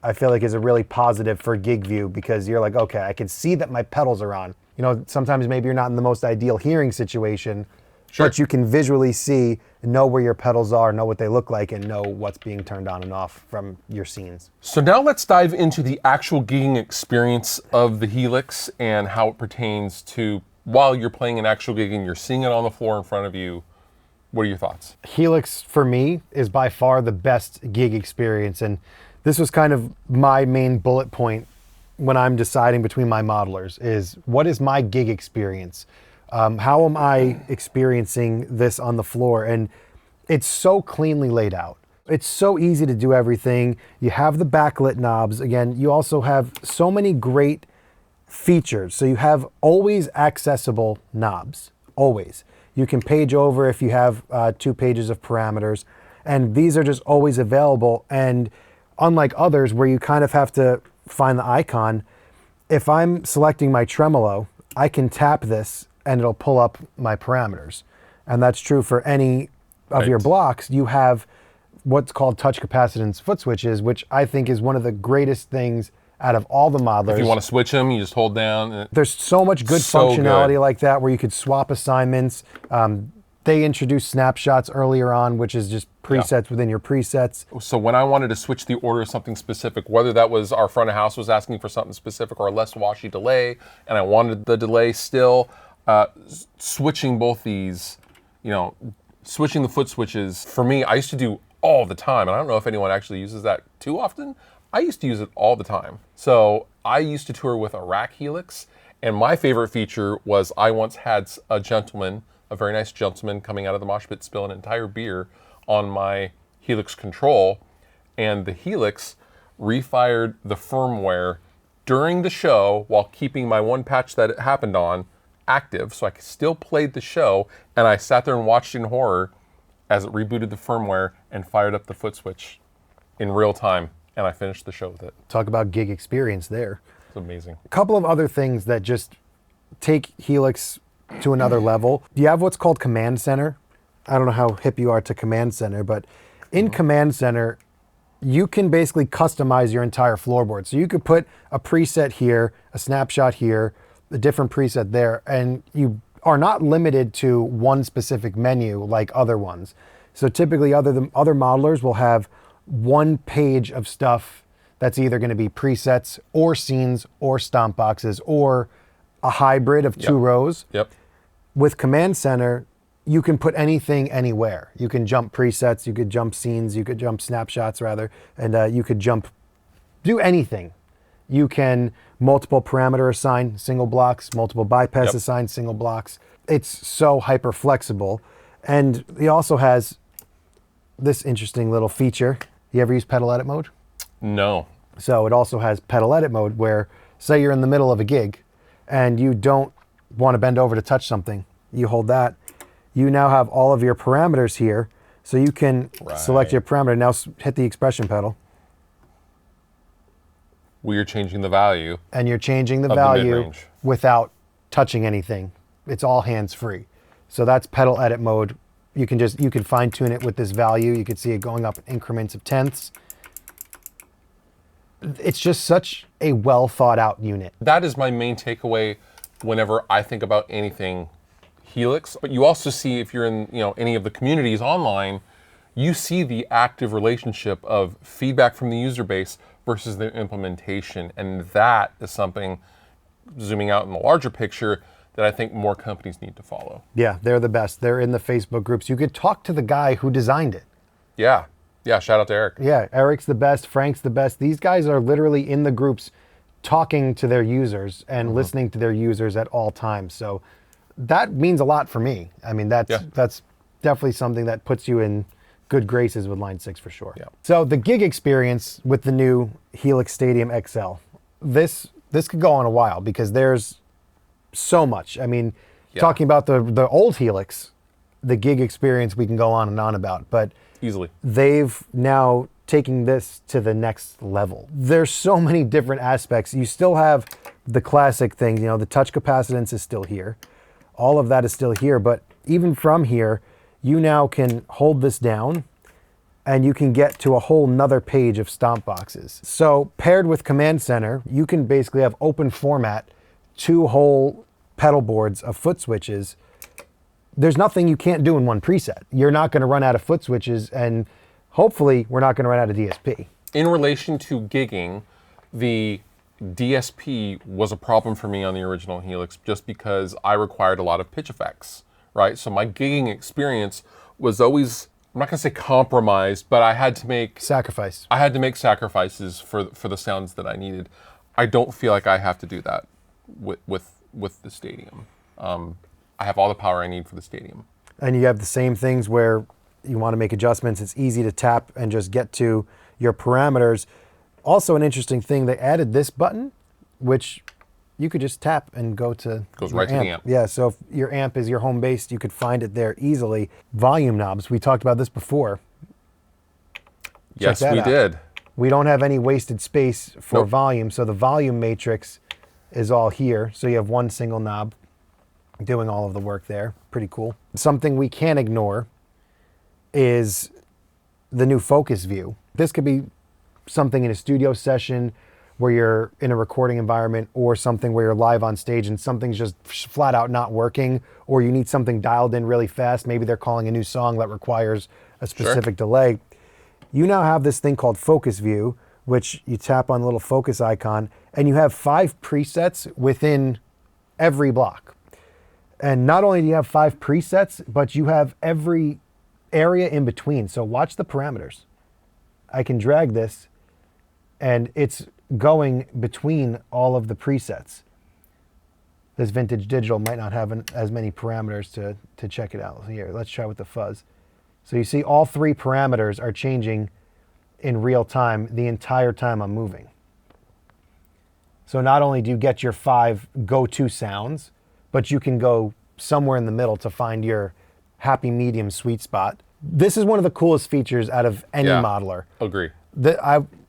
I feel like is a really positive for gig view, because you're like, okay, I can see that my pedals are on. You know, sometimes maybe you're not in the most ideal hearing situation, but you can visually see, know where your pedals are, know what they look like, and know what's being turned on and off from your scenes. So now let's dive into the actual gigging experience of the Helix and how it pertains to while you're playing an actual gig and you're seeing it on the floor in front of you. What are your thoughts? Helix, for me, is by far the best gig experience. And this was kind of my main bullet point when I'm deciding between my modelers is, what is my gig experience? How am I experiencing this on the floor? And it's so cleanly laid out. It's so easy to do everything. You have the backlit knobs. Again, you also have so many great features. So you have always accessible knobs, always. You can page over if you have 2 pages of parameters. And these are just always available. And unlike others where you kind of have to find the icon, if I'm selecting my tremolo, I can tap this and it'll pull up my parameters. And that's true for any of your blocks. You have what's called touch capacitance foot switches, which I think is one of the greatest things out of all the modelers. If you want to switch them, you just hold down. There's so much good functionality like that where you could swap assignments. They introduced snapshots earlier on, which is just presets within your presets. So when I wanted to switch the order of something specific, whether that was our front of house was asking for something specific or a less washy delay, and I wanted the delay still, switching both these, switching the foot switches, for me, I used to do all the time. And I don't know if anyone actually uses that too often. I used to use it all the time. So I used to tour with a rack Helix, and my favorite feature was I once had a gentleman, a very nice gentleman, coming out of the mosh pit spill an entire beer on my Helix control, and the Helix refired the firmware during the show while keeping my one patch that it happened on active, so I still played the show, and I sat there and watched in horror as it rebooted the firmware and fired up the foot switch in real time, and I finished the show with it. Talk about gig experience there. It's amazing. A couple of other things that just take Helix to another level. You have what's called Command Center. I don't know how hip you are to Command Center, but in Command Center, you can basically customize your entire floorboard. So you could put a preset here, a snapshot here, a different preset there, and you are not limited to one specific menu like other ones. So typically other modelers will have one page of stuff that's either going to be presets or scenes or stomp boxes or a hybrid of two rows. Yep. With Command Center, you can put anything anywhere. You can jump presets, you could jump scenes, you could jump snapshots rather, and you could do anything. You can multiple parameter assign single blocks, multiple bypass assign single blocks. It's so hyper flexible. And he also has this interesting little feature. You ever use pedal edit mode? No. So it also has pedal edit mode where, say you're in the middle of a gig and you don't want to bend over to touch something. You hold that. You now have all of your parameters here. So you can select your parameter. Now hit the expression pedal. We're changing the value. And you're changing the value without touching anything. It's all hands free. So that's pedal edit mode. You can fine tune it with this value. You can see it going up in increments of tenths. It's just such a well thought out unit. That is my main takeaway whenever I think about anything Helix. But you also see, if you're in any of the communities online, you see the active relationship of feedback from the user base versus their implementation. And that is something, zooming out in the larger picture, that I think more companies need to follow. Yeah, they're the best. They're in the Facebook groups. You could talk to the guy who designed it. Yeah. Yeah, shout out to Eric. Yeah, Eric's the best, Frank's the best. These guys are literally in the groups talking to their users and listening to their users at all times. So that means a lot for me. I mean, that's definitely something that puts you in good graces with Line 6 for sure. Yeah. So the gig experience with the new Helix Stadium XL, this could go on a while because there's so much. I mean, talking about the old Helix, the gig experience we can go on and on about, but easily they've now taken this to the next level. There's so many different aspects. You still have the classic things, the touch capacitance is still here. All of that is still here, but even from here, you now can hold this down and you can get to a whole nother page of stomp boxes. So paired with Command Center, you can basically have open format, 2 whole pedal boards of foot switches. There's nothing you can't do in one preset. You're not going to run out of foot switches, and hopefully we're not going to run out of DSP. In relation to gigging, the DSP was a problem for me on the original Helix just because I required a lot of pitch effects, right? So my gigging experience was always, I'm not going to say compromised, but I had to make sacrifices for the sounds that I needed. I don't feel like I have to do that with the Stadium. I have all the power I need for the Stadium. And you have the same things where you want to make adjustments. It's easy to tap and just get to your parameters. Also an interesting thing, they added this button, which you could just tap and go to Goes right to the amp. Yeah, so if your amp is your home base, you could find it there easily. Volume knobs, we talked about this before. Yes, we did. We don't have any wasted space for volume, so the volume matrix is all here. So you have one single knob doing all of the work there. Pretty cool. Something we can't ignore is the new focus view. This could be something in a studio session where you're in a recording environment, or something where you're live on stage and something's just flat out not working, or you need something dialed in really fast. Maybe they're calling a new song that requires a specific delay. You now have this thing called focus view, which you tap on the little focus icon, and you have 5 presets within every block. And not only do you have 5 presets, but you have every area in between. So watch the parameters. I can drag this and it's going between all of the presets. This vintage digital might not have as many parameters to check it out. Here, let's try with the fuzz. So you see all 3 parameters are changing in real time the entire time I'm moving. So not only do you get your 5 go-to sounds, but you can go somewhere in the middle to find your happy medium sweet spot. This is one of the coolest features out of any modeler. Agree.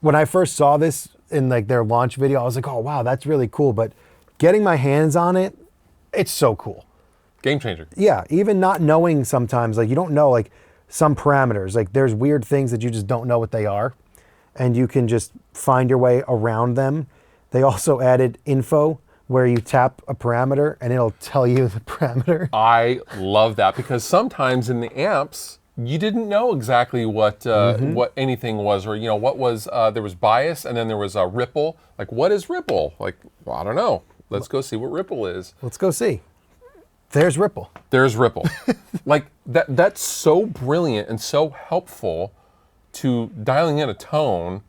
When I first saw this in their launch video, I was like, oh wow, that's really cool. But getting my hands on it, it's so cool. Game changer. Yeah, even not knowing sometimes, like you don't know like some parameters, like there's weird things that you just don't know what they are, and you can just find your way around them. They also added info where you tap a parameter and it'll tell you the parameter. I love that because sometimes in the amps, you didn't know exactly what anything was, or what was there was bias and then there was a ripple. Like, what is ripple? Like, well, I don't know. Let's go see what ripple is. Let's go see. There's ripple. There's ripple. Like that's so brilliant and so helpful to dialing in a tone.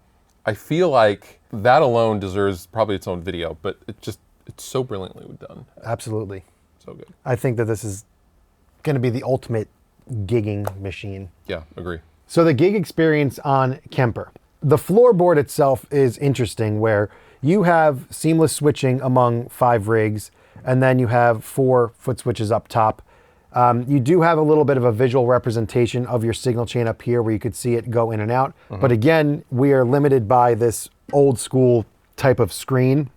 I feel like that alone deserves probably its own video, but it's so brilliantly done. Absolutely. So good. I think that this is going to be the ultimate gigging machine. Yeah, agree. So the gig experience on Kemper. The floorboard itself is interesting where you have seamless switching among 5 rigs, and then you have 4 foot switches up top. You do have a little bit of a visual representation of your signal chain up here where you could see it go in and out. But again, we are limited by this old school type of screen.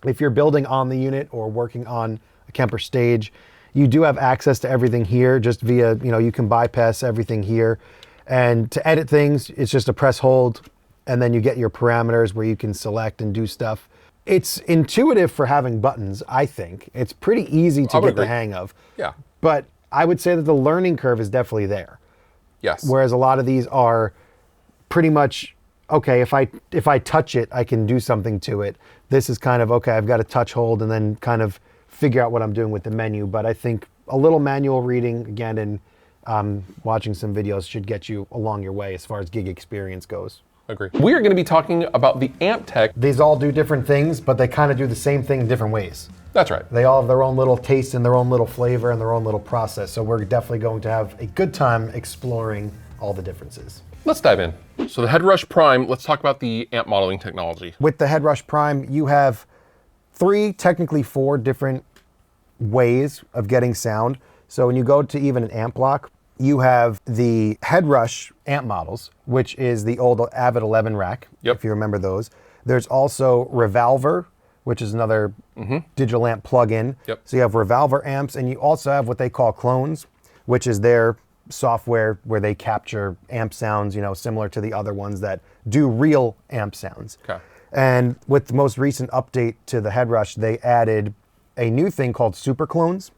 If you're building on the unit or working on a Kemper Stage, you do have access to everything here just via, you can bypass everything here. And to edit things, it's just a press hold, and then you get your parameters where you can select and do stuff. It's intuitive for having buttons, I think. It's pretty easy to get the hang of. Yeah. But I would say that the learning curve is definitely there. Yes. Whereas a lot of these are pretty much, okay, if I touch it, I can do something to it. This is kind of, okay, I've got to touch hold and then kind of figure out what I'm doing with the menu. But I think a little manual reading, again, and watching some videos should get you along your way as far as gig experience goes. Agree. We are going to be talking about the amp tech. These all do different things, but they kind of do the same thing in different ways. That's right. They all have their own little taste and their own little flavor and their own little process. So we're definitely going to have a good time exploring all the differences. Let's dive in. So the Headrush Prime, let's talk about the amp modeling technology. With the Headrush Prime, you have 3, technically 4 different ways of getting sound. So when you go to even an amp block, you have the Headrush amp models, which is the old Avid 11 rack, if you remember those. There's also Revolver, which is another digital amp plug-in. So you have Revolver amps, and you also have what they call clones, which is their software where they capture amp sounds, similar to the other ones that do real amp sounds. Okay. And with the most recent update to the Headrush, they added a new thing called super clones,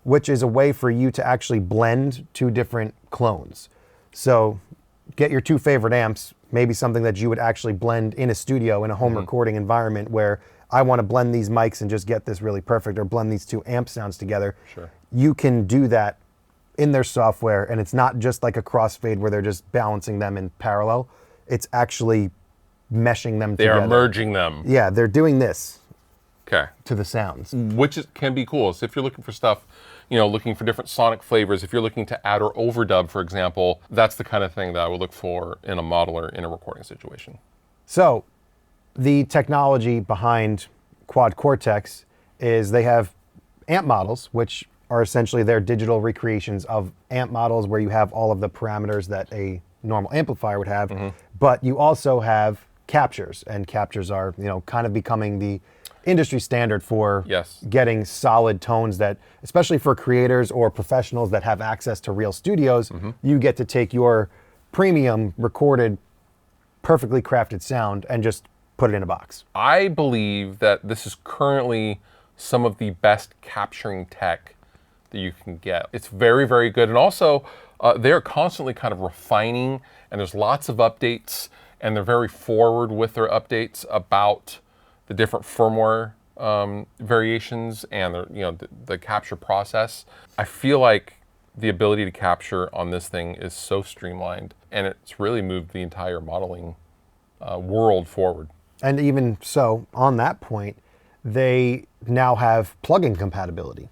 which is a way for you to actually blend 2 different clones. So get your 2 favorite amps, maybe something that you would actually blend in a studio, in a home recording environment where I want to blend these mics and just get this really perfect, or blend these 2 amp sounds together. Sure. You can do that in their software, and it's not just like a crossfade where they're just balancing them in parallel. It's actually meshing them together. They are merging them. Yeah, they're doing this to the sounds. Which can be cool. So if you're looking for stuff, looking for different sonic flavors, if you're looking to add or overdub, for example, that's the kind of thing that I would look for in a modeler in a recording situation. So the technology behind Quad Cortex is they have amp models, which are essentially their digital recreations of amp models where you have all of the parameters that a normal amplifier would have. But you also have captures, and captures are, kind of becoming the industry standard for getting solid tones that, especially for creators or professionals that have access to real studios, you get to take your premium recorded, perfectly crafted sound and just put it in a box. I believe that this is currently some of the best capturing tech that you can get. It's very, very good. And also, they're constantly kind of refining, and there's lots of updates, and they're very forward with their updates about the different firmware variations and the capture process. I feel like the ability to capture on this thing is so streamlined, and it's really moved the entire modeling world forward. And even so, on that point, they now have plug-in compatibility.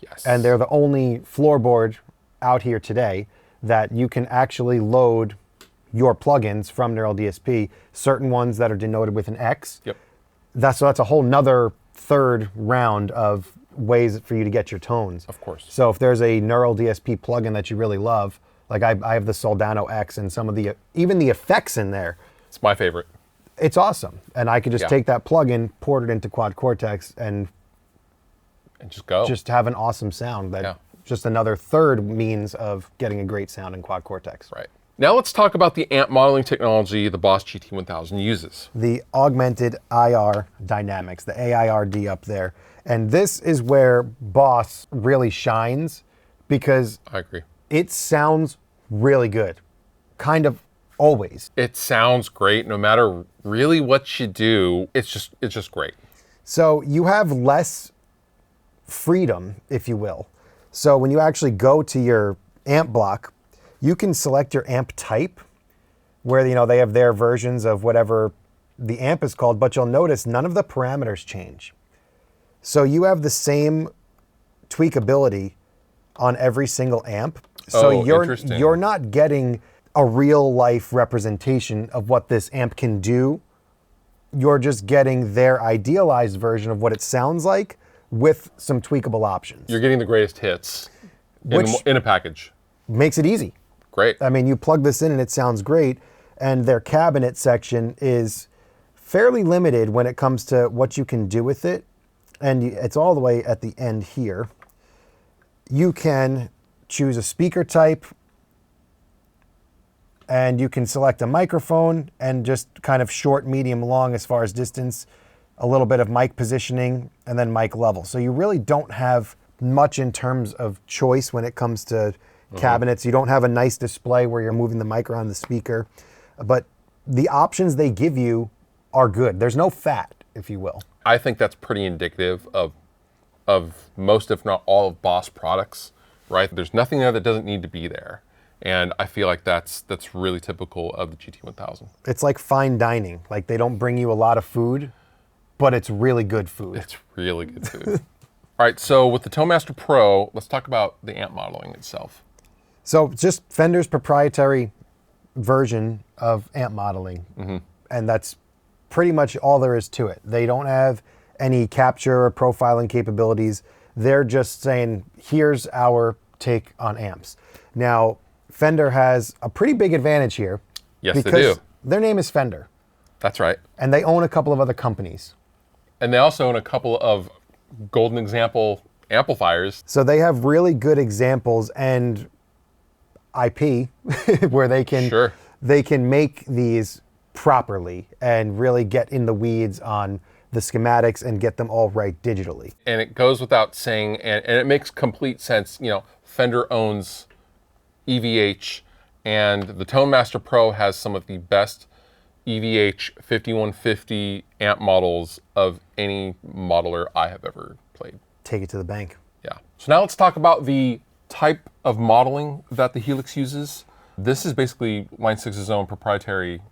Yes. And they're the only floorboard out here today that you can actually load your plugins from Neural DSP, certain ones that are denoted with an X. So that's a whole nother third round of ways for you to get your tones. Of course. So if there's a Neural DSP plugin that you really love, like I have the Soldano X, and some of even the effects in there. It's my favorite. It's awesome. And I could just take that plugin, port it into Quad Cortex, and And just go. just have an awesome sound. That Yeah. just another third means of getting a great sound in Quad Cortex. Right. Now let's talk about the amp modeling technology the Boss GT-1000 uses. The augmented IR dynamics, the AIRD up there. And this is where Boss really shines because I agree. it sounds really good. Kind of always. It sounds great no matter really what you do. It's just great. So you have less freedom, if you will. So when you actually go to your amp block, you can select your amp type where, you know, they have their versions of whatever the amp is called, but you'll notice none of the parameters change. So you have the same tweakability on every single amp. So interesting. you're not getting a real life representation of what this amp can do. You're just getting their idealized version of what it sounds like with some tweakable options. You're getting the greatest hits Which- in a package. Makes it easy. Great. I mean, you plug this in and it sounds great. And their cabinet section is fairly limited when it comes to what you can do with it. And it's all the way at the end here. You can choose a speaker type, and you can select a microphone and just kind of short, medium, long as far as distance, a little bit of mic positioning, and then mic level. So you really don't have much in terms of choice when it comes to cabinets. You don't have a nice display where you're moving the mic around the speaker, but the options they give you are good. There's no fat, if you will. I think that's pretty indicative of most, if not all, of Boss products, right? There's nothing there that doesn't need to be there. And I feel like that's really typical of the GT-1000. It's like fine dining. Like they don't bring you a lot of food, but it's really good food. It's really good food. All right, so with the Tonemaster Pro, let's talk about the amp modeling itself. So just Fender's proprietary version of amp modeling. And that's pretty much all there is to it. They don't have any capture or profiling capabilities. They're just saying, here's our take on amps. Now, Fender has a pretty big advantage here. Yes, they do. Their name is Fender. That's right. And they own a couple of other companies. And they also own a couple of golden example amplifiers. So they have really good examples and IP where they can Sure. they can make these properly and really get in the weeds on the schematics and get them all right digitally. And it goes without saying, and it makes complete sense. You know, Fender owns EVH, and the Tonemaster Pro has some of the best EVH 5150 amp models of any modeler I have ever played. Take it to the bank. Yeah. So now let's talk about the type of modeling that the Helix uses. This is basically Line 6's own proprietary,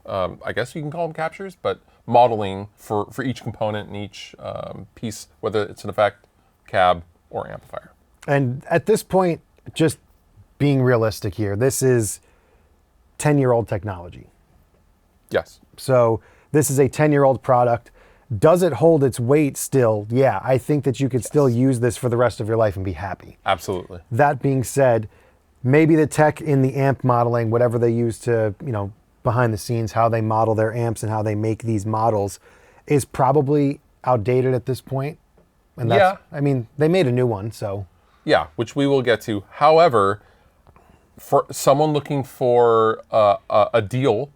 I guess you can call them captures, but modeling for each component and each piece, whether it's an effect, cab, or amplifier. And at this point, just being realistic here, this is 10-year-old technology. Yes. So this is a 10-year-old product. Does it hold its weight still? Yeah, I think that you could still use this for the rest of your life and be happy. Absolutely. That being said, maybe the tech in the amp modeling, whatever they use to, you know, behind the scenes, how they model their amps and how they make these models is probably outdated at this point. And that's, I mean, they made a new one, so. Yeah, which we will get to. However, for someone looking for a deal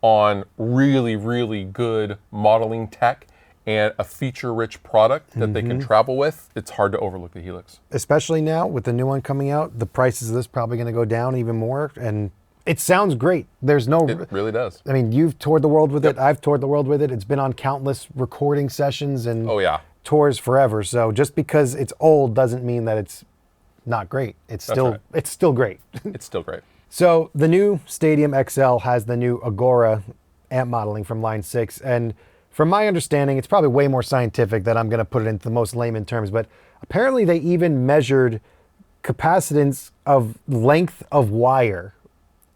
on really, really good modeling tech and a feature-rich product that they can travel with, it's hard to overlook the Helix. Especially now with the new one coming out, the prices of this probably going to go down even more. And it sounds great. There's no... It really does. I mean, you've toured the world with it. I've toured the world with it. It's been on countless recording sessions and Oh, yeah. tours forever. So just because it's old doesn't mean that it's not great. It's still right. it's still great. It's still great. So the new Stadium XL has the new Agora amp modeling from Line 6. And from my understanding, it's probably way more scientific that I'm going to put it into the most layman terms. But apparently they even measured capacitance of length of wire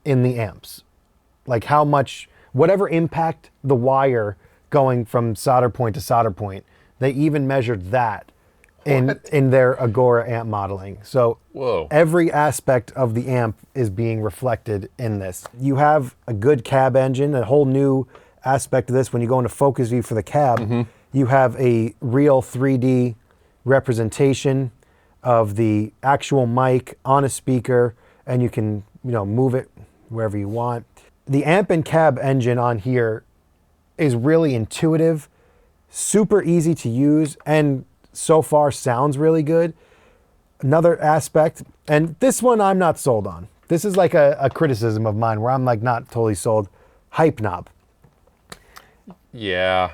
in the amps. Like how much, whatever impact the wire going from solder point to solder point, they even measured that in their Agora amp modeling. So Whoa. every aspect of the amp is being reflected in this. You have a good cab engine, a whole new aspect of this. When you go into focus view for the cab, you have a real 3D representation of the actual mic on a speaker, and you can, move it wherever you want. The amp and cab engine on here is really intuitive, super easy to use, and so far sounds really good. Another aspect, and this one I'm not sold on. This is like a criticism of mine where I'm like not totally sold. Hype knob. Yeah.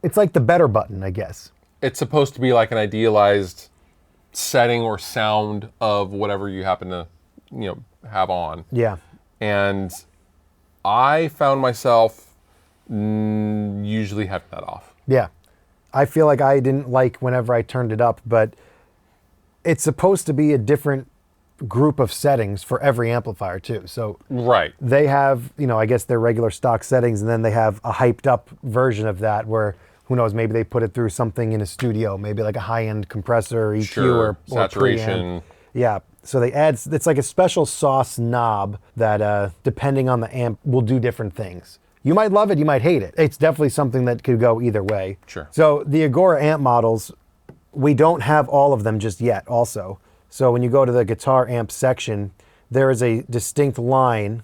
It's like the better button, I guess. It's supposed to be like an idealized setting or sound of whatever you happen to, have on. Yeah. And I found myself usually having that off. Yeah. I feel like I didn't like whenever I turned it up, but it's supposed to be a different group of settings for every amplifier too. So right. They have, I guess their regular stock settings, and then they have a hyped up version of that where, who knows, maybe they put it through something in a studio, maybe like a high-end compressor, EQ, sure. or saturation. preamp. Yeah. So they add, it's like a special sauce knob that, depending on the amp, will do different things. You might love it, you might hate it. It's definitely something that could go either way. Sure. So the Agora amp models, we don't have all of them just yet also. So when you go to the guitar amp section, there is a distinct line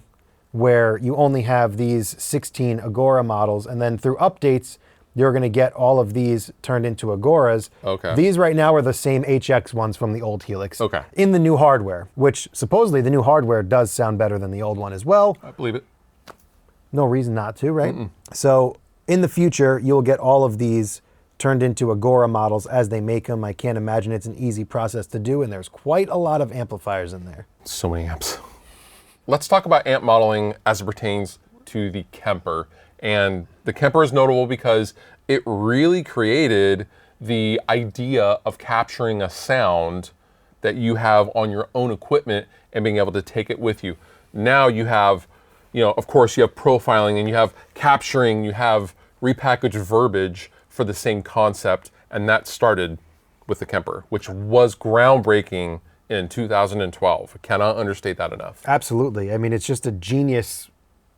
where you only have these 16 Agora models, and then through updates, you're going to get all of these turned into Agoras. Okay. These right now are the same HX ones from the old Helix. Okay. In the new hardware, which supposedly the new hardware does sound better than the old one as well. I believe it. No reason not to, right? So in the future, you'll get all of these turned into Agora models as they make them. I can't imagine it's an easy process to do, and there's quite a lot of amplifiers in there. So many amps. Let's talk about amp modeling as it pertains to the Kemper. And the Kemper is notable because it really created the idea of capturing a sound that you have on your own equipment and being able to take it with you. Now you have, of course you have profiling, and you have capturing, you have repackaged verbiage for the same concept, and that started with the Kemper, which was groundbreaking in 2012. I cannot understate that enough. Absolutely. I mean, it's just a genius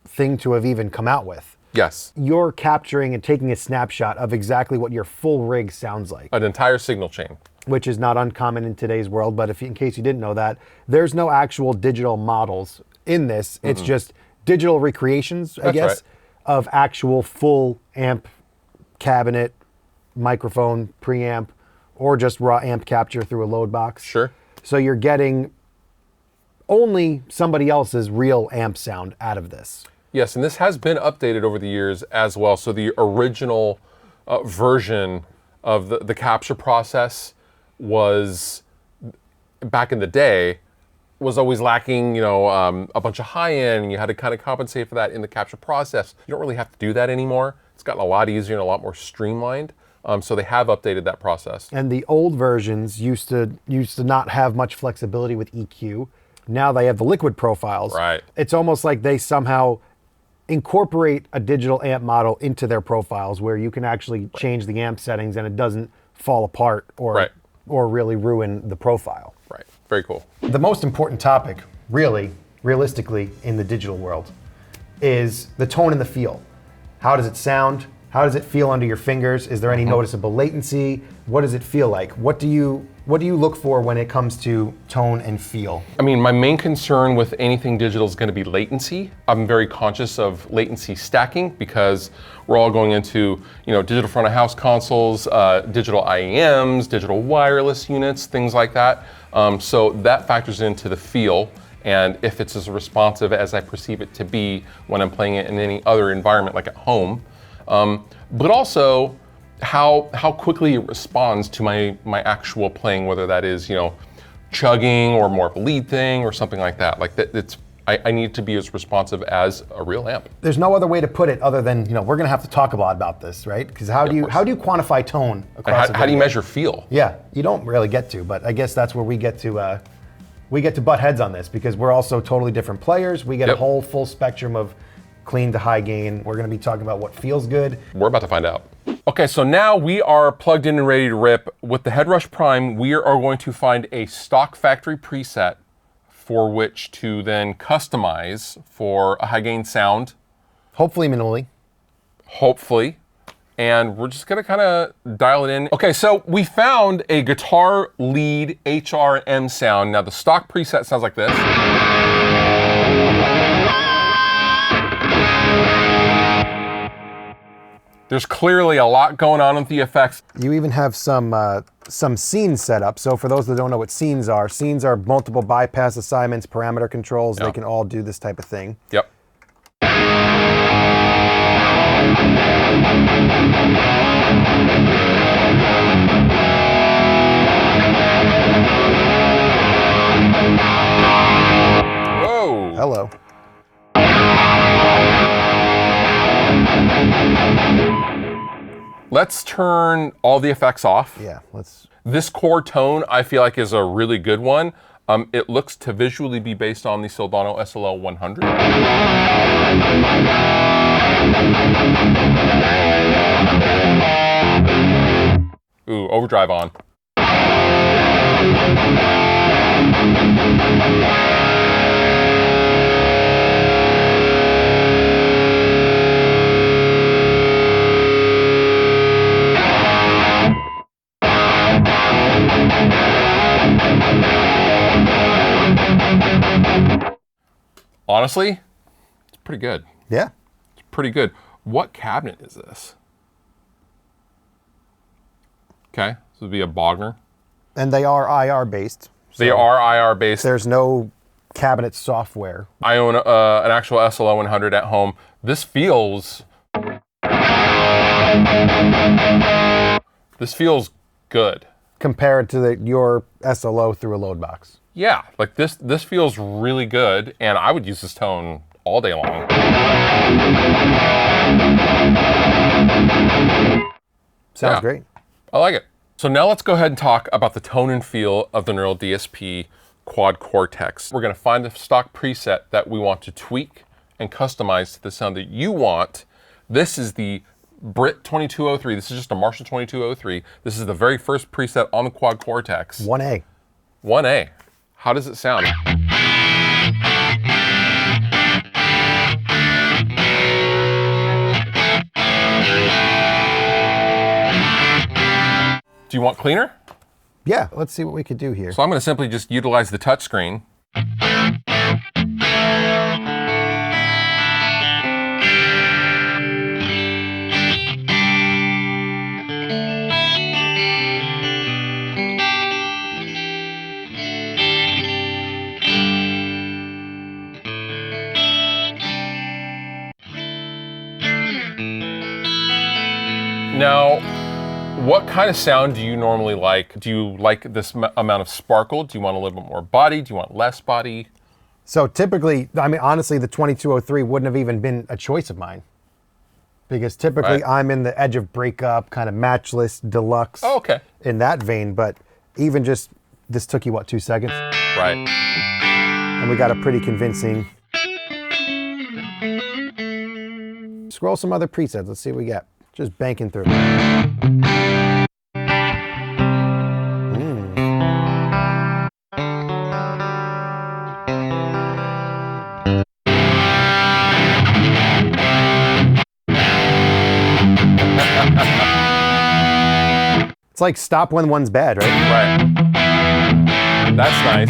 thing to have even come out with. Yes. You're capturing and taking a snapshot of exactly what your full rig sounds like. An entire signal chain. Which is not uncommon in today's world, but in case you didn't know that, there's no actual digital models in this. It's just digital recreations, I guess, right. of actual full amp cabinet, microphone, preamp, or just raw amp capture through a load box. Sure. So you're getting only somebody else's real amp sound out of this. Yes, and this has been updated over the years as well. So the original version of the capture process was, back in the day, was always lacking, a bunch of high end, and you had to kind of compensate for that in the capture process. You don't really have to do that anymore. It's gotten a lot easier and a lot more streamlined. So they have updated that process. And the old versions used to not have much flexibility with EQ. Now they have the liquid profiles. Right. It's almost like they somehow incorporate a digital amp model into their profiles where you can actually change the amp settings and it doesn't fall apart or really ruin the profile. Right. Very cool. The most important topic, realistically, in the digital world is the tone and the feel. How does it sound? How does it feel under your fingers? Is there any noticeable latency? What does it feel like? What do you look for when it comes to tone and feel? I mean, my main concern with anything digital is going to be latency. I'm very conscious of latency stacking because we're all going into, digital front of house consoles, digital IEMs, digital wireless units, things like that. So that factors into the feel, and if it's as responsive as I perceive it to be when I'm playing it in any other environment, like at home. But also how quickly it responds to my actual playing, whether that is, chugging or more of a lead thing or something like that. Like that, I need to be as responsive as a real amp. There's no other way to put it other than, we're gonna have to talk a lot about this, right? Because how do you quantify tone across how do you measure feel? Yeah, you don't really get to, but I guess that's where we get to butt heads on this because we're also totally different players. We get a whole full spectrum of clean to high gain. We're going to be talking about what feels good. We're about to find out. Okay, so now we are plugged in and ready to rip. With the Headrush Prime, we are going to find a stock factory preset for which to then customize for a high gain sound. Hopefully minimally. Hopefully. and we're just gonna kind of dial it in. Okay, so we found a guitar lead HRM sound. Now the stock preset sounds like this. There's clearly a lot going on with the effects. You even have some scenes set up. So for those that don't know what scenes are multiple bypass assignments, parameter controls. They can all do this type of thing. Yep. Whoa. Hello. Let's turn all the effects off. Yeah, let's. This core tone, I feel like, is a really good one. It looks to visually be based on the Soldano SLO 100. Ooh, overdrive on. Honestly, it's pretty good. Yeah. It's pretty good. What cabinet is this? Okay, this would be a Bogner. And they are IR based. They are IR based. There's no cabinet software. I own an actual SLO 100 at home. This feels good. Compared to your SLO through a load box. Yeah, like this feels really good, and I would use this tone all day long. Sounds great. I like it. So now let's go ahead and talk about the tone and feel of the Neural DSP Quad Cortex. We're going to find the stock preset that we want to tweak and customize to the sound that you want. This is the Brit 2203. This is just a Marshall 2203. This is the very first preset on the Quad Cortex. 1A. 1A. How does it sound? Do you want cleaner? Yeah, let's see what we could do here. So I'm going to simply just utilize the touchscreen. Now, what kind of sound do you normally like? Do you like this amount of sparkle? Do you want a little bit more body? Do you want less body? So typically, I mean, honestly, the 2203 wouldn't have even been a choice of mine. Because typically I'm in the edge of breakup, kind of matchless, deluxe. Oh, okay. In that vein, but even just, this took you what, 2 seconds? Right. And we got a pretty convincing. Scroll some other presets, let's see what we got. Just banking through. It's like stop when one's bad, right? Right. That's nice.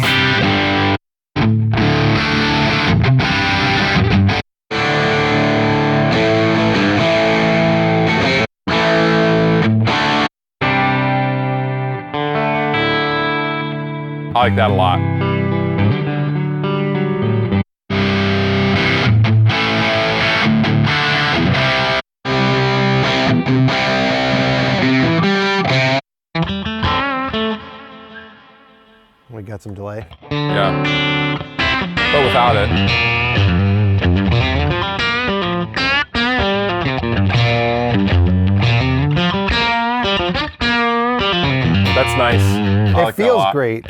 I like that a lot. We got some delay. Yeah. But without it. That's nice. I like that a feels lot. great.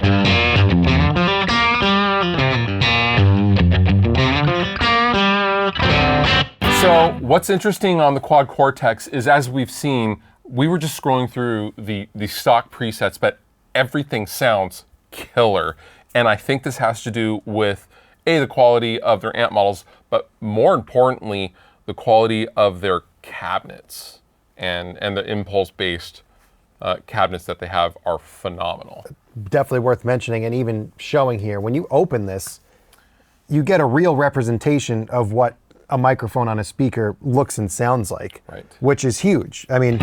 So what's interesting on the Quad Cortex is, as we've seen, we were just scrolling through the stock presets, but everything sounds killer. And I think this has to do with, A, the quality of their amp models, but more importantly, the quality of their cabinets. and the impulse-based cabinets that they have are phenomenal. Definitely worth mentioning and even showing here. When you open this, you get a real representation of what a microphone on a speaker looks and sounds like, Right. which is huge. I mean,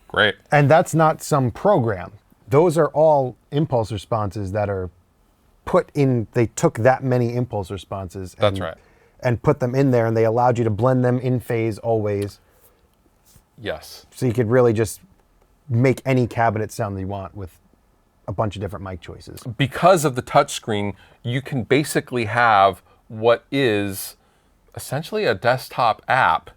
Great. and that's not some program. Those are all impulse responses that are put in. They took that many impulse responses. That's right. And put them in there, and they allowed you to blend them in phase always. Yes. So you could really just make any cabinet sound that you want with a bunch of different mic choices. Because of the touchscreen, you can basically have what is essentially a desktop app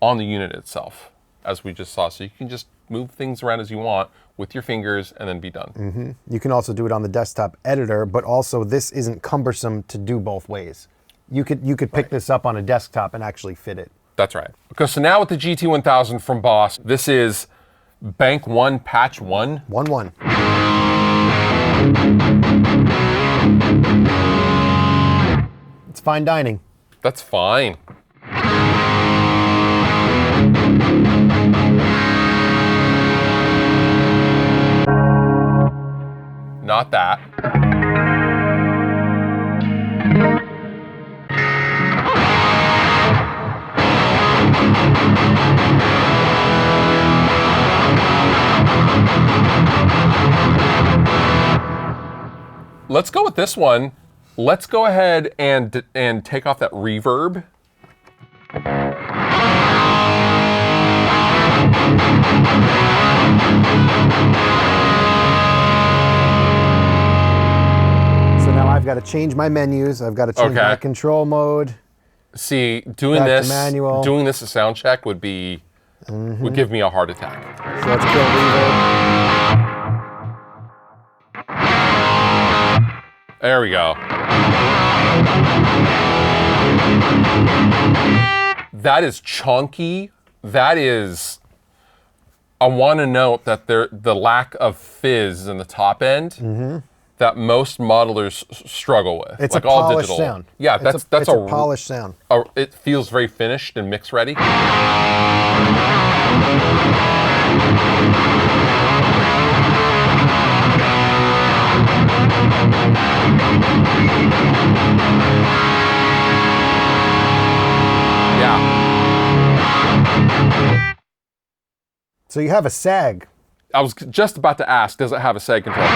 on the unit itself, as we just saw. So you can just move things around as you want with your fingers and then be done. Mm-hmm. You can also do it on the desktop editor, but also this isn't cumbersome to do both ways. You could pick this up on a desktop and actually fit it. That's right. Okay, so now with the GT-1000 from Boss, this is Bank 1, Patch 1. 1-1. It's fine dining. That's fine. Not that. Let's go with this one. Let's go ahead and take off that reverb. So now I've got to change my menus. I've got to change my control mode. See, doing Back to this manual. doing this at sound check would be would give me a heart attack. So let's kill reverb. There we go. That is chunky. That is. I want to note that the lack of fizz in the top end that most modelers struggle with. It's like a all polished digital. sound. Yeah, It's that's a polished sound. It feels very finished and mix ready. Yeah. So you have a sag. I was just about to ask, does it have a sag control?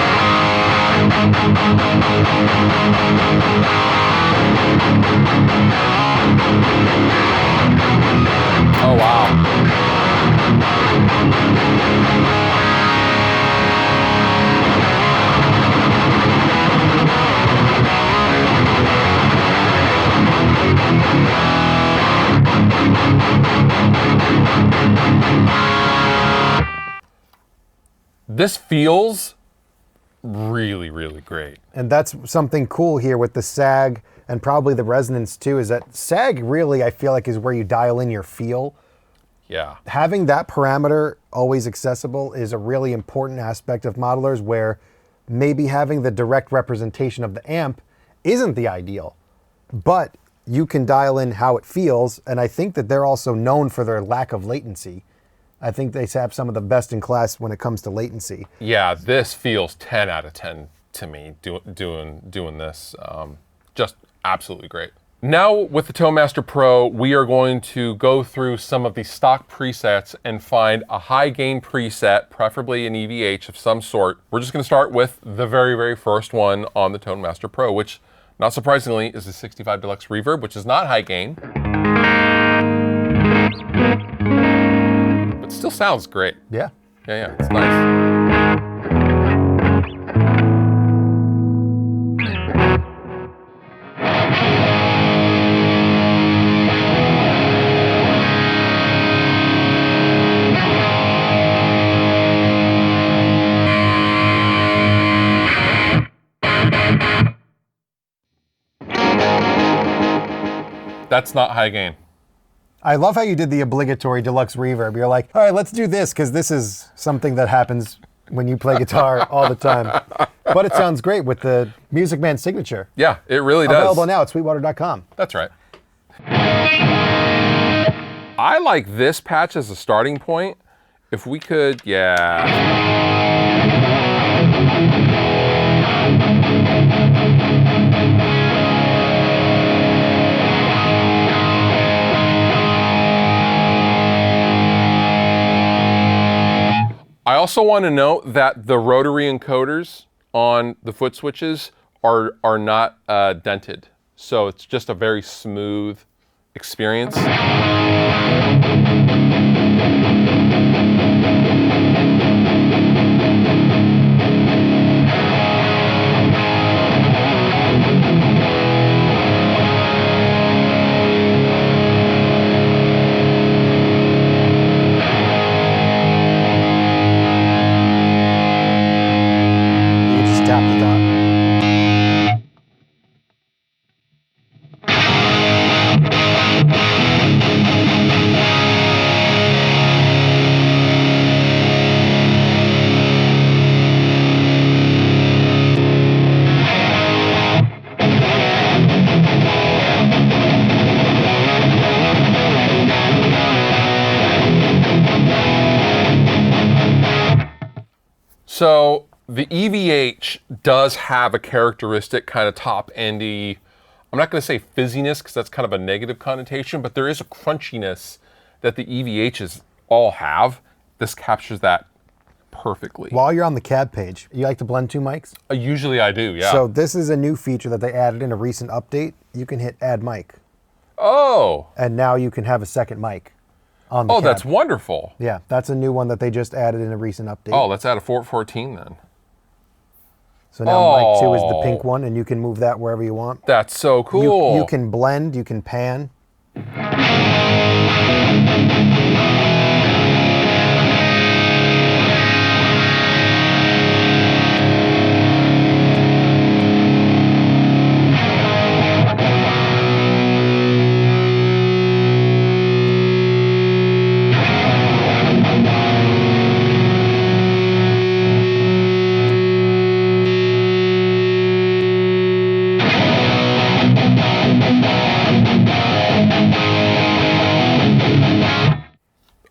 Oh, wow. This feels really, really great. And that's something cool here with the sag and probably the resonance too, is that sag really, I feel like, is where you dial in your feel. Yeah. Having that parameter always accessible is a really important aspect of modelers, where maybe having the direct representation of the amp isn't the ideal, but you can dial in how it feels. And I think that they're also known for their lack of latency. I think they have some of the best in class when it comes to latency. Yeah, this feels 10 out of 10 to me, doing this. Just absolutely great. Now with the ToneMaster Pro, we are going to go through some of the stock presets and find a high gain preset, preferably an EVH of some sort. We're just gonna start with the very, very first one on the ToneMaster Pro, which, not surprisingly, is the 65 Deluxe Reverb, which is not high gain. But still sounds great. Yeah. Yeah, it's nice. That's not high gain. I love how you did the obligatory deluxe reverb. You're like, all right, let's do this because this is something that happens when you play guitar all the time. But it sounds great with the Music Man signature. Yeah, it really does. Available now at sweetwater.com. That's right. I like this patch as a starting point. If we could, yeah. I also want to note that the rotary encoders on the foot switches are not dented. So it's just a very smooth experience. So the EVH does have a characteristic kind of top-endy, I'm not going to say fizziness because that's kind of a negative connotation, but there is a crunchiness that the EVHs all have. This captures that perfectly. While you're on the cab page, you like to blend two mics? Usually I do, yeah. So this is a new feature that they added in a recent update. You can hit add mic. Oh. And now you can have a second mic on the cab. That's wonderful. Yeah, that's a new one that they just added in a recent update. Oh, let's add a 414 then. So now mic 2 is the pink one, and you can move that wherever you want. That's so cool. You can blend, you can pan.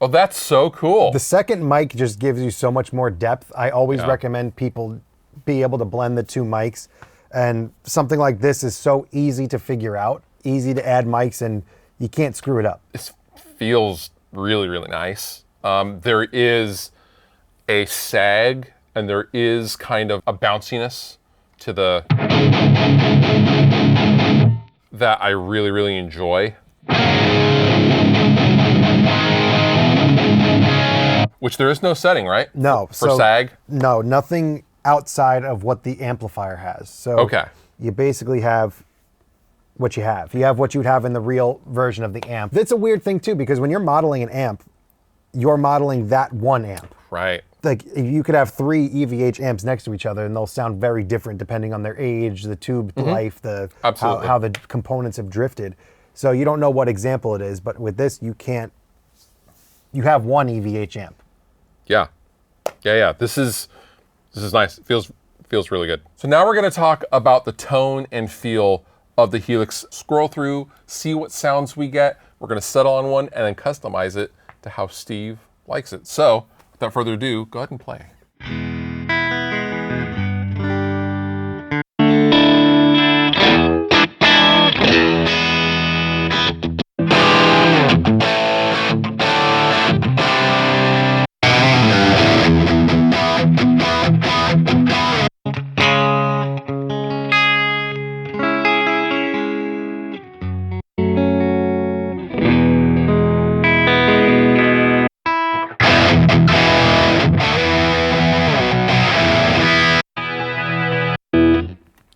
Oh, that's so cool. The second mic just gives you so much more depth. I always recommend people be able to blend the two mics. And something like this is so easy to figure out, easy to add mics, and you can't screw it up. This feels really, really nice. There is a sag, and there is kind of a bounciness to the that I really, really enjoy. Which there is no setting, right? No. For sag? No, nothing outside of what the amplifier has. So you basically have what you have. You have what you'd have in the real version of the amp. It's a weird thing too, because when you're modeling an amp, you're modeling that one amp. Right. Like you could have 3 EVH amps next to each other and they'll sound very different depending on their age, the tube life, how the components have drifted. So you don't know what example it is, but with this you have one EVH amp. Yeah. This is nice. It feels really good. So now we're going to talk about the tone and feel of the Helix. Scroll through, see what sounds we get. We're going to settle on one and then customize it to how Steve likes it. So without further ado, go ahead and play.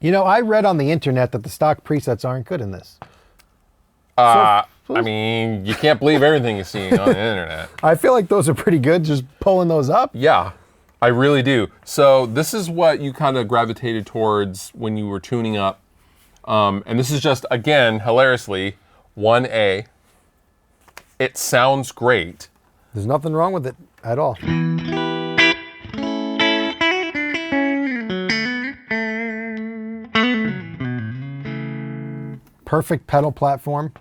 You know, I read on the internet that the stock presets aren't good in this. I mean, you can't believe everything you see on the internet. I feel like those are pretty good, just pulling those up. Yeah, I really do. So this is what you kind of gravitated towards when you were tuning up. And this is just, again, hilariously, 1A. It sounds great. There's nothing wrong with it at all. Perfect pedal platform.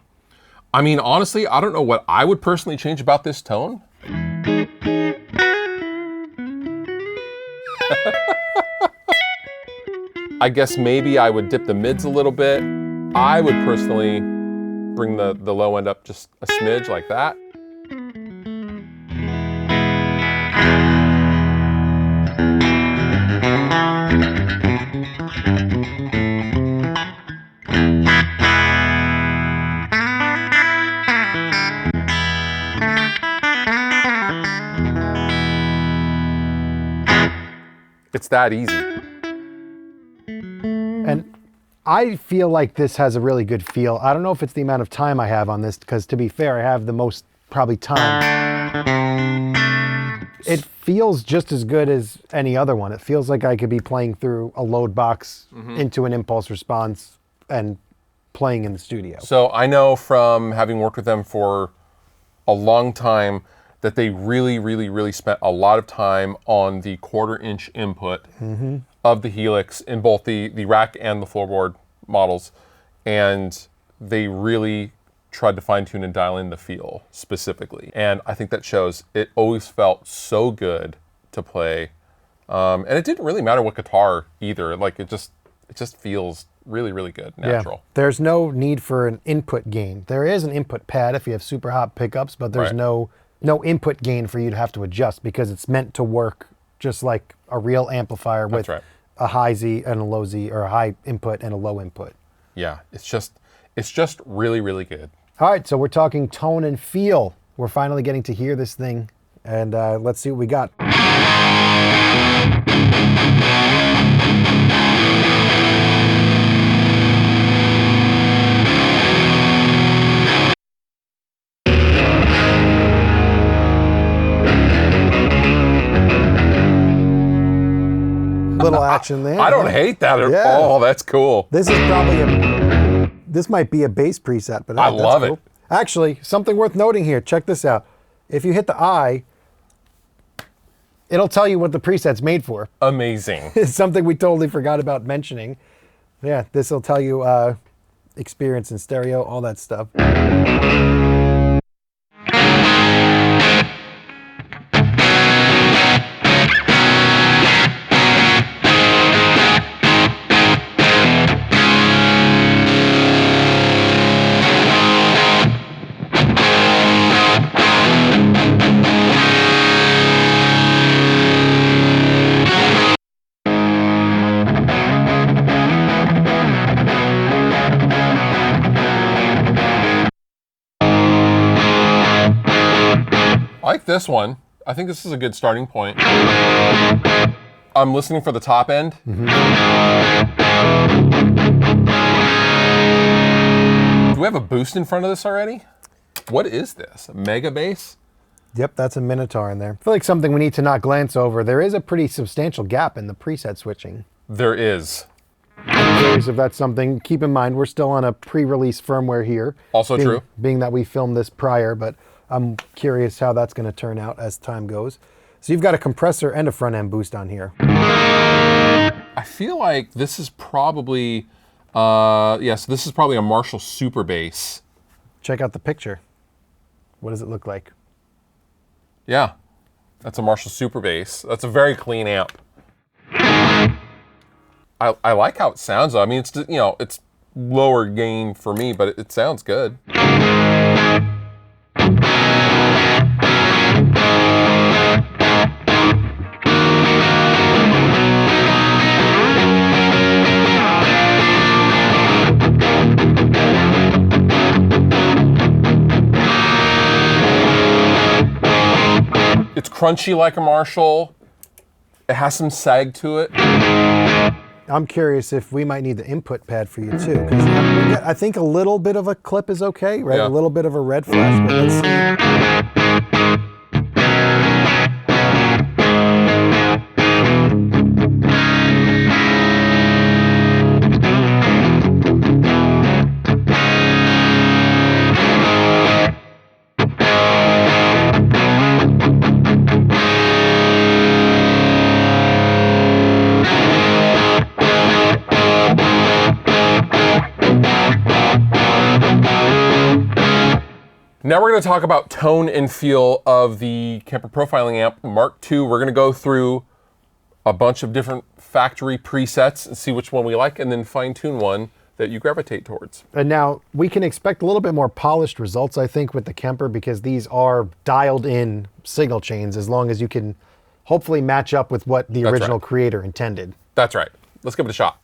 I mean, honestly, I don't know what I would personally change about this tone. I guess maybe I would dip the mids a little bit. I would personally bring the low end up just a smidge like that. It's that easy. And I feel like this has a really good feel. I don't know if it's the amount of time I have on this, because to be fair, I have the most probably time. It feels just as good as any other one. It feels like I could be playing through a load box into an impulse response and playing in the studio. So I know from having worked with them for a long time that they really spent a lot of time on the 1/4 inch input of the Helix in both the rack and the floorboard models. And they really tried to fine tune and dial in the feel specifically. And I think that shows. It always felt so good to play. And it didn't really matter what guitar either. Like it just feels really good, natural. Yeah. There's no need for an input gain. There is an input pad if you have super hot pickups, but there's no input gain for you to have to adjust, because it's meant to work just like a real amplifier with a high Z and a low Z, or a high input and a low input. Yeah, it's just really good. All right, so we're talking tone and feel. We're finally getting to hear this thing, and let's see what we got. Little action there. I don't hate that at all. That's cool. This is probably this might be a bass preset, but I love it. Actually, something worth noting here. Check this out. If you hit the I, it'll tell you what the preset's made for. Amazing. It's something we totally forgot about mentioning. Yeah, this will tell you experience in stereo, all that stuff. I like this one. I think this is a good starting point. I'm listening for the top end. Do we have a boost in front of this already? What is this? A mega bass? Yep, that's a Minotaur in there. I feel like something we need to not glance over. There is a pretty substantial gap in the preset switching. There is. I'm curious if that's something. Keep in mind, we're still on a pre-release firmware here. Also true. Being that we filmed this prior, but I'm curious how that's going to turn out as time goes. So you've got a compressor and a front end boost on here. I feel like this is probably, so this is probably a Marshall Super Bass. Check out the picture. What does it look like? Yeah, that's a Marshall Super Bass. That's a very clean amp. I like how it sounds though. I mean, it's, you know, it's lower gain for me, but it sounds good. It's crunchy like a Marshall. It has some sag to it. I'm curious if we might need the input pad for you too, because I think a little bit of a clip is okay, right? Yeah. A little bit of a red flash, but let's see. Now we're going to talk about tone and feel of the Kemper Profiling Amp Mark II. We're going to go through a bunch of different factory presets and see which one we like, and then fine-tune one that you gravitate towards. And now we can expect a little bit more polished results, I think, with the Kemper, because these are dialed in signal chains, as long as you can hopefully match up with what the original creator intended. That's right. Let's give it a shot.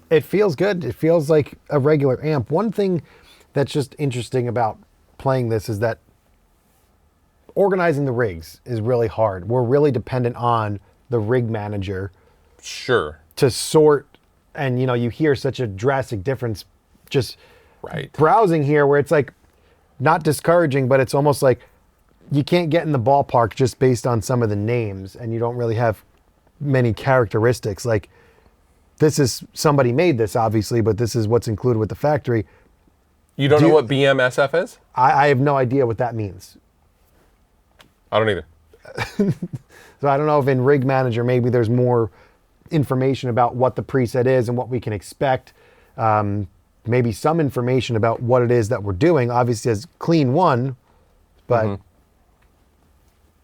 It feels good. It feels like a regular amp. One thing that's just interesting about playing this is that organizing the rigs is really hard. We're really dependent on the rig manager. Sure. To sort, and you hear such a drastic difference just browsing here, where it's like not discouraging, but it's almost like you can't get in the ballpark just based on some of the names, and you don't really have many characteristics. Like, this is, somebody made this, obviously, but this is what's included with the factory. You don't know what BMSF is? I have no idea what that means. I don't either. So I don't know if in Rig Manager maybe there's more information about what the preset is and what we can expect. Maybe some information about what it is that we're doing. Obviously, as clean one, but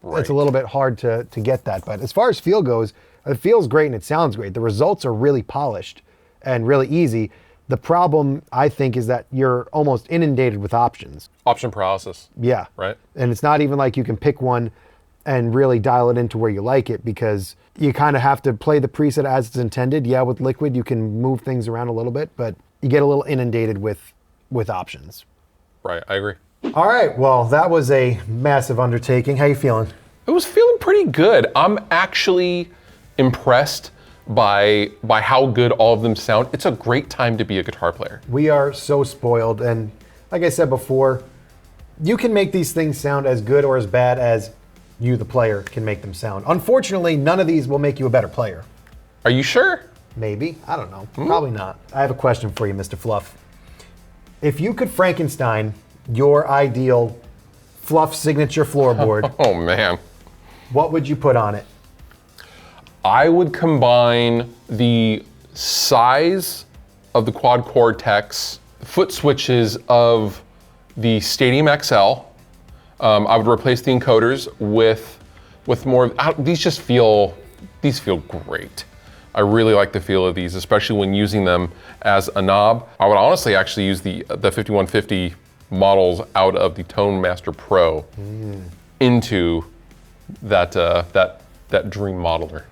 it's a little bit hard to get that. But as far as feel goes, it feels great and it sounds great. The results are really polished and really easy. The problem, I think, is that you're almost inundated with options. Option paralysis. Yeah. Right. And it's not even like you can pick one and really dial it into where you like it, because you kind of have to play the preset as it's intended. Yeah, with Liquid, you can move things around a little bit, but you get a little inundated with options. Right, I agree. All right, well, that was a massive undertaking. How you feeling? It was feeling pretty good. I'm actually impressed by how good all of them sound. It's a great time to be a guitar player. We are so spoiled, and like I said before, you can make these things sound as good or as bad as you, the player, can make them sound. Unfortunately, none of these will make you a better player. Are you sure? Maybe. I don't know. Probably not. I have a question for you, Mr. Fluff. If you could Frankenstein your ideal Fluff signature floorboard, oh man, what would you put on it? I would combine the size of the quad Cortex, foot switches of the Stadium XL. I would replace the encoders with more. These feel great. I really like the feel of these, especially when using them as a knob. I would honestly actually use the 5150 models out of the Tone Master Pro into that dream modeler.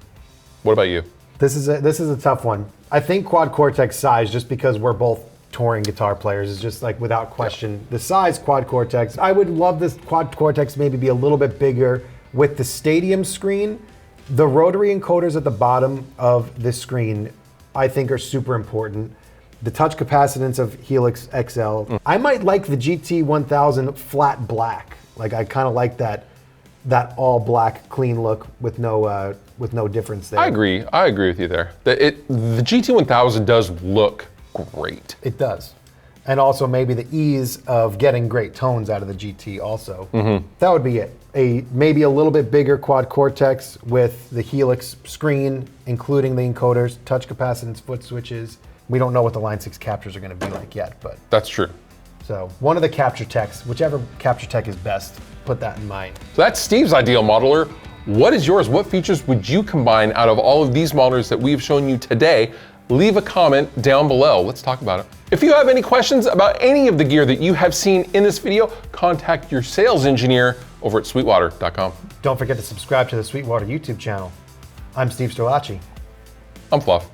What about you? This is a tough one. I think quad Cortex size, just because we're both touring guitar players, is just like without question. Yep. The size quad Cortex. I would love this quad Cortex maybe be a little bit bigger with the Stadium screen. The rotary encoders at the bottom of this screen, I think, are super important. The touch capacitance of Helix XL. I might like the GT-1000 flat black. Like, I kind of like that all black clean look with no difference there. I agree with you there. The GT-1000 does look great. It does. And also maybe the ease of getting great tones out of the GT also. That would be it. Maybe a little bit bigger quad Cortex with the Helix screen, including the encoders, touch capacitance, foot switches. We don't know what the Line 6 captures are going to be like yet, but. That's true. So one of the capture techs, whichever capture tech is best, put that in mind. So that's Steve's ideal modeler. What is yours? What features would you combine out of all of these modelers that we've shown you today? Leave a comment down below. Let's talk about it. If you have any questions about any of the gear that you have seen in this video, contact your sales engineer over at sweetwater.com. Don't forget to subscribe to the Sweetwater YouTube channel. I'm Steve Sterlacci. I'm Fluff.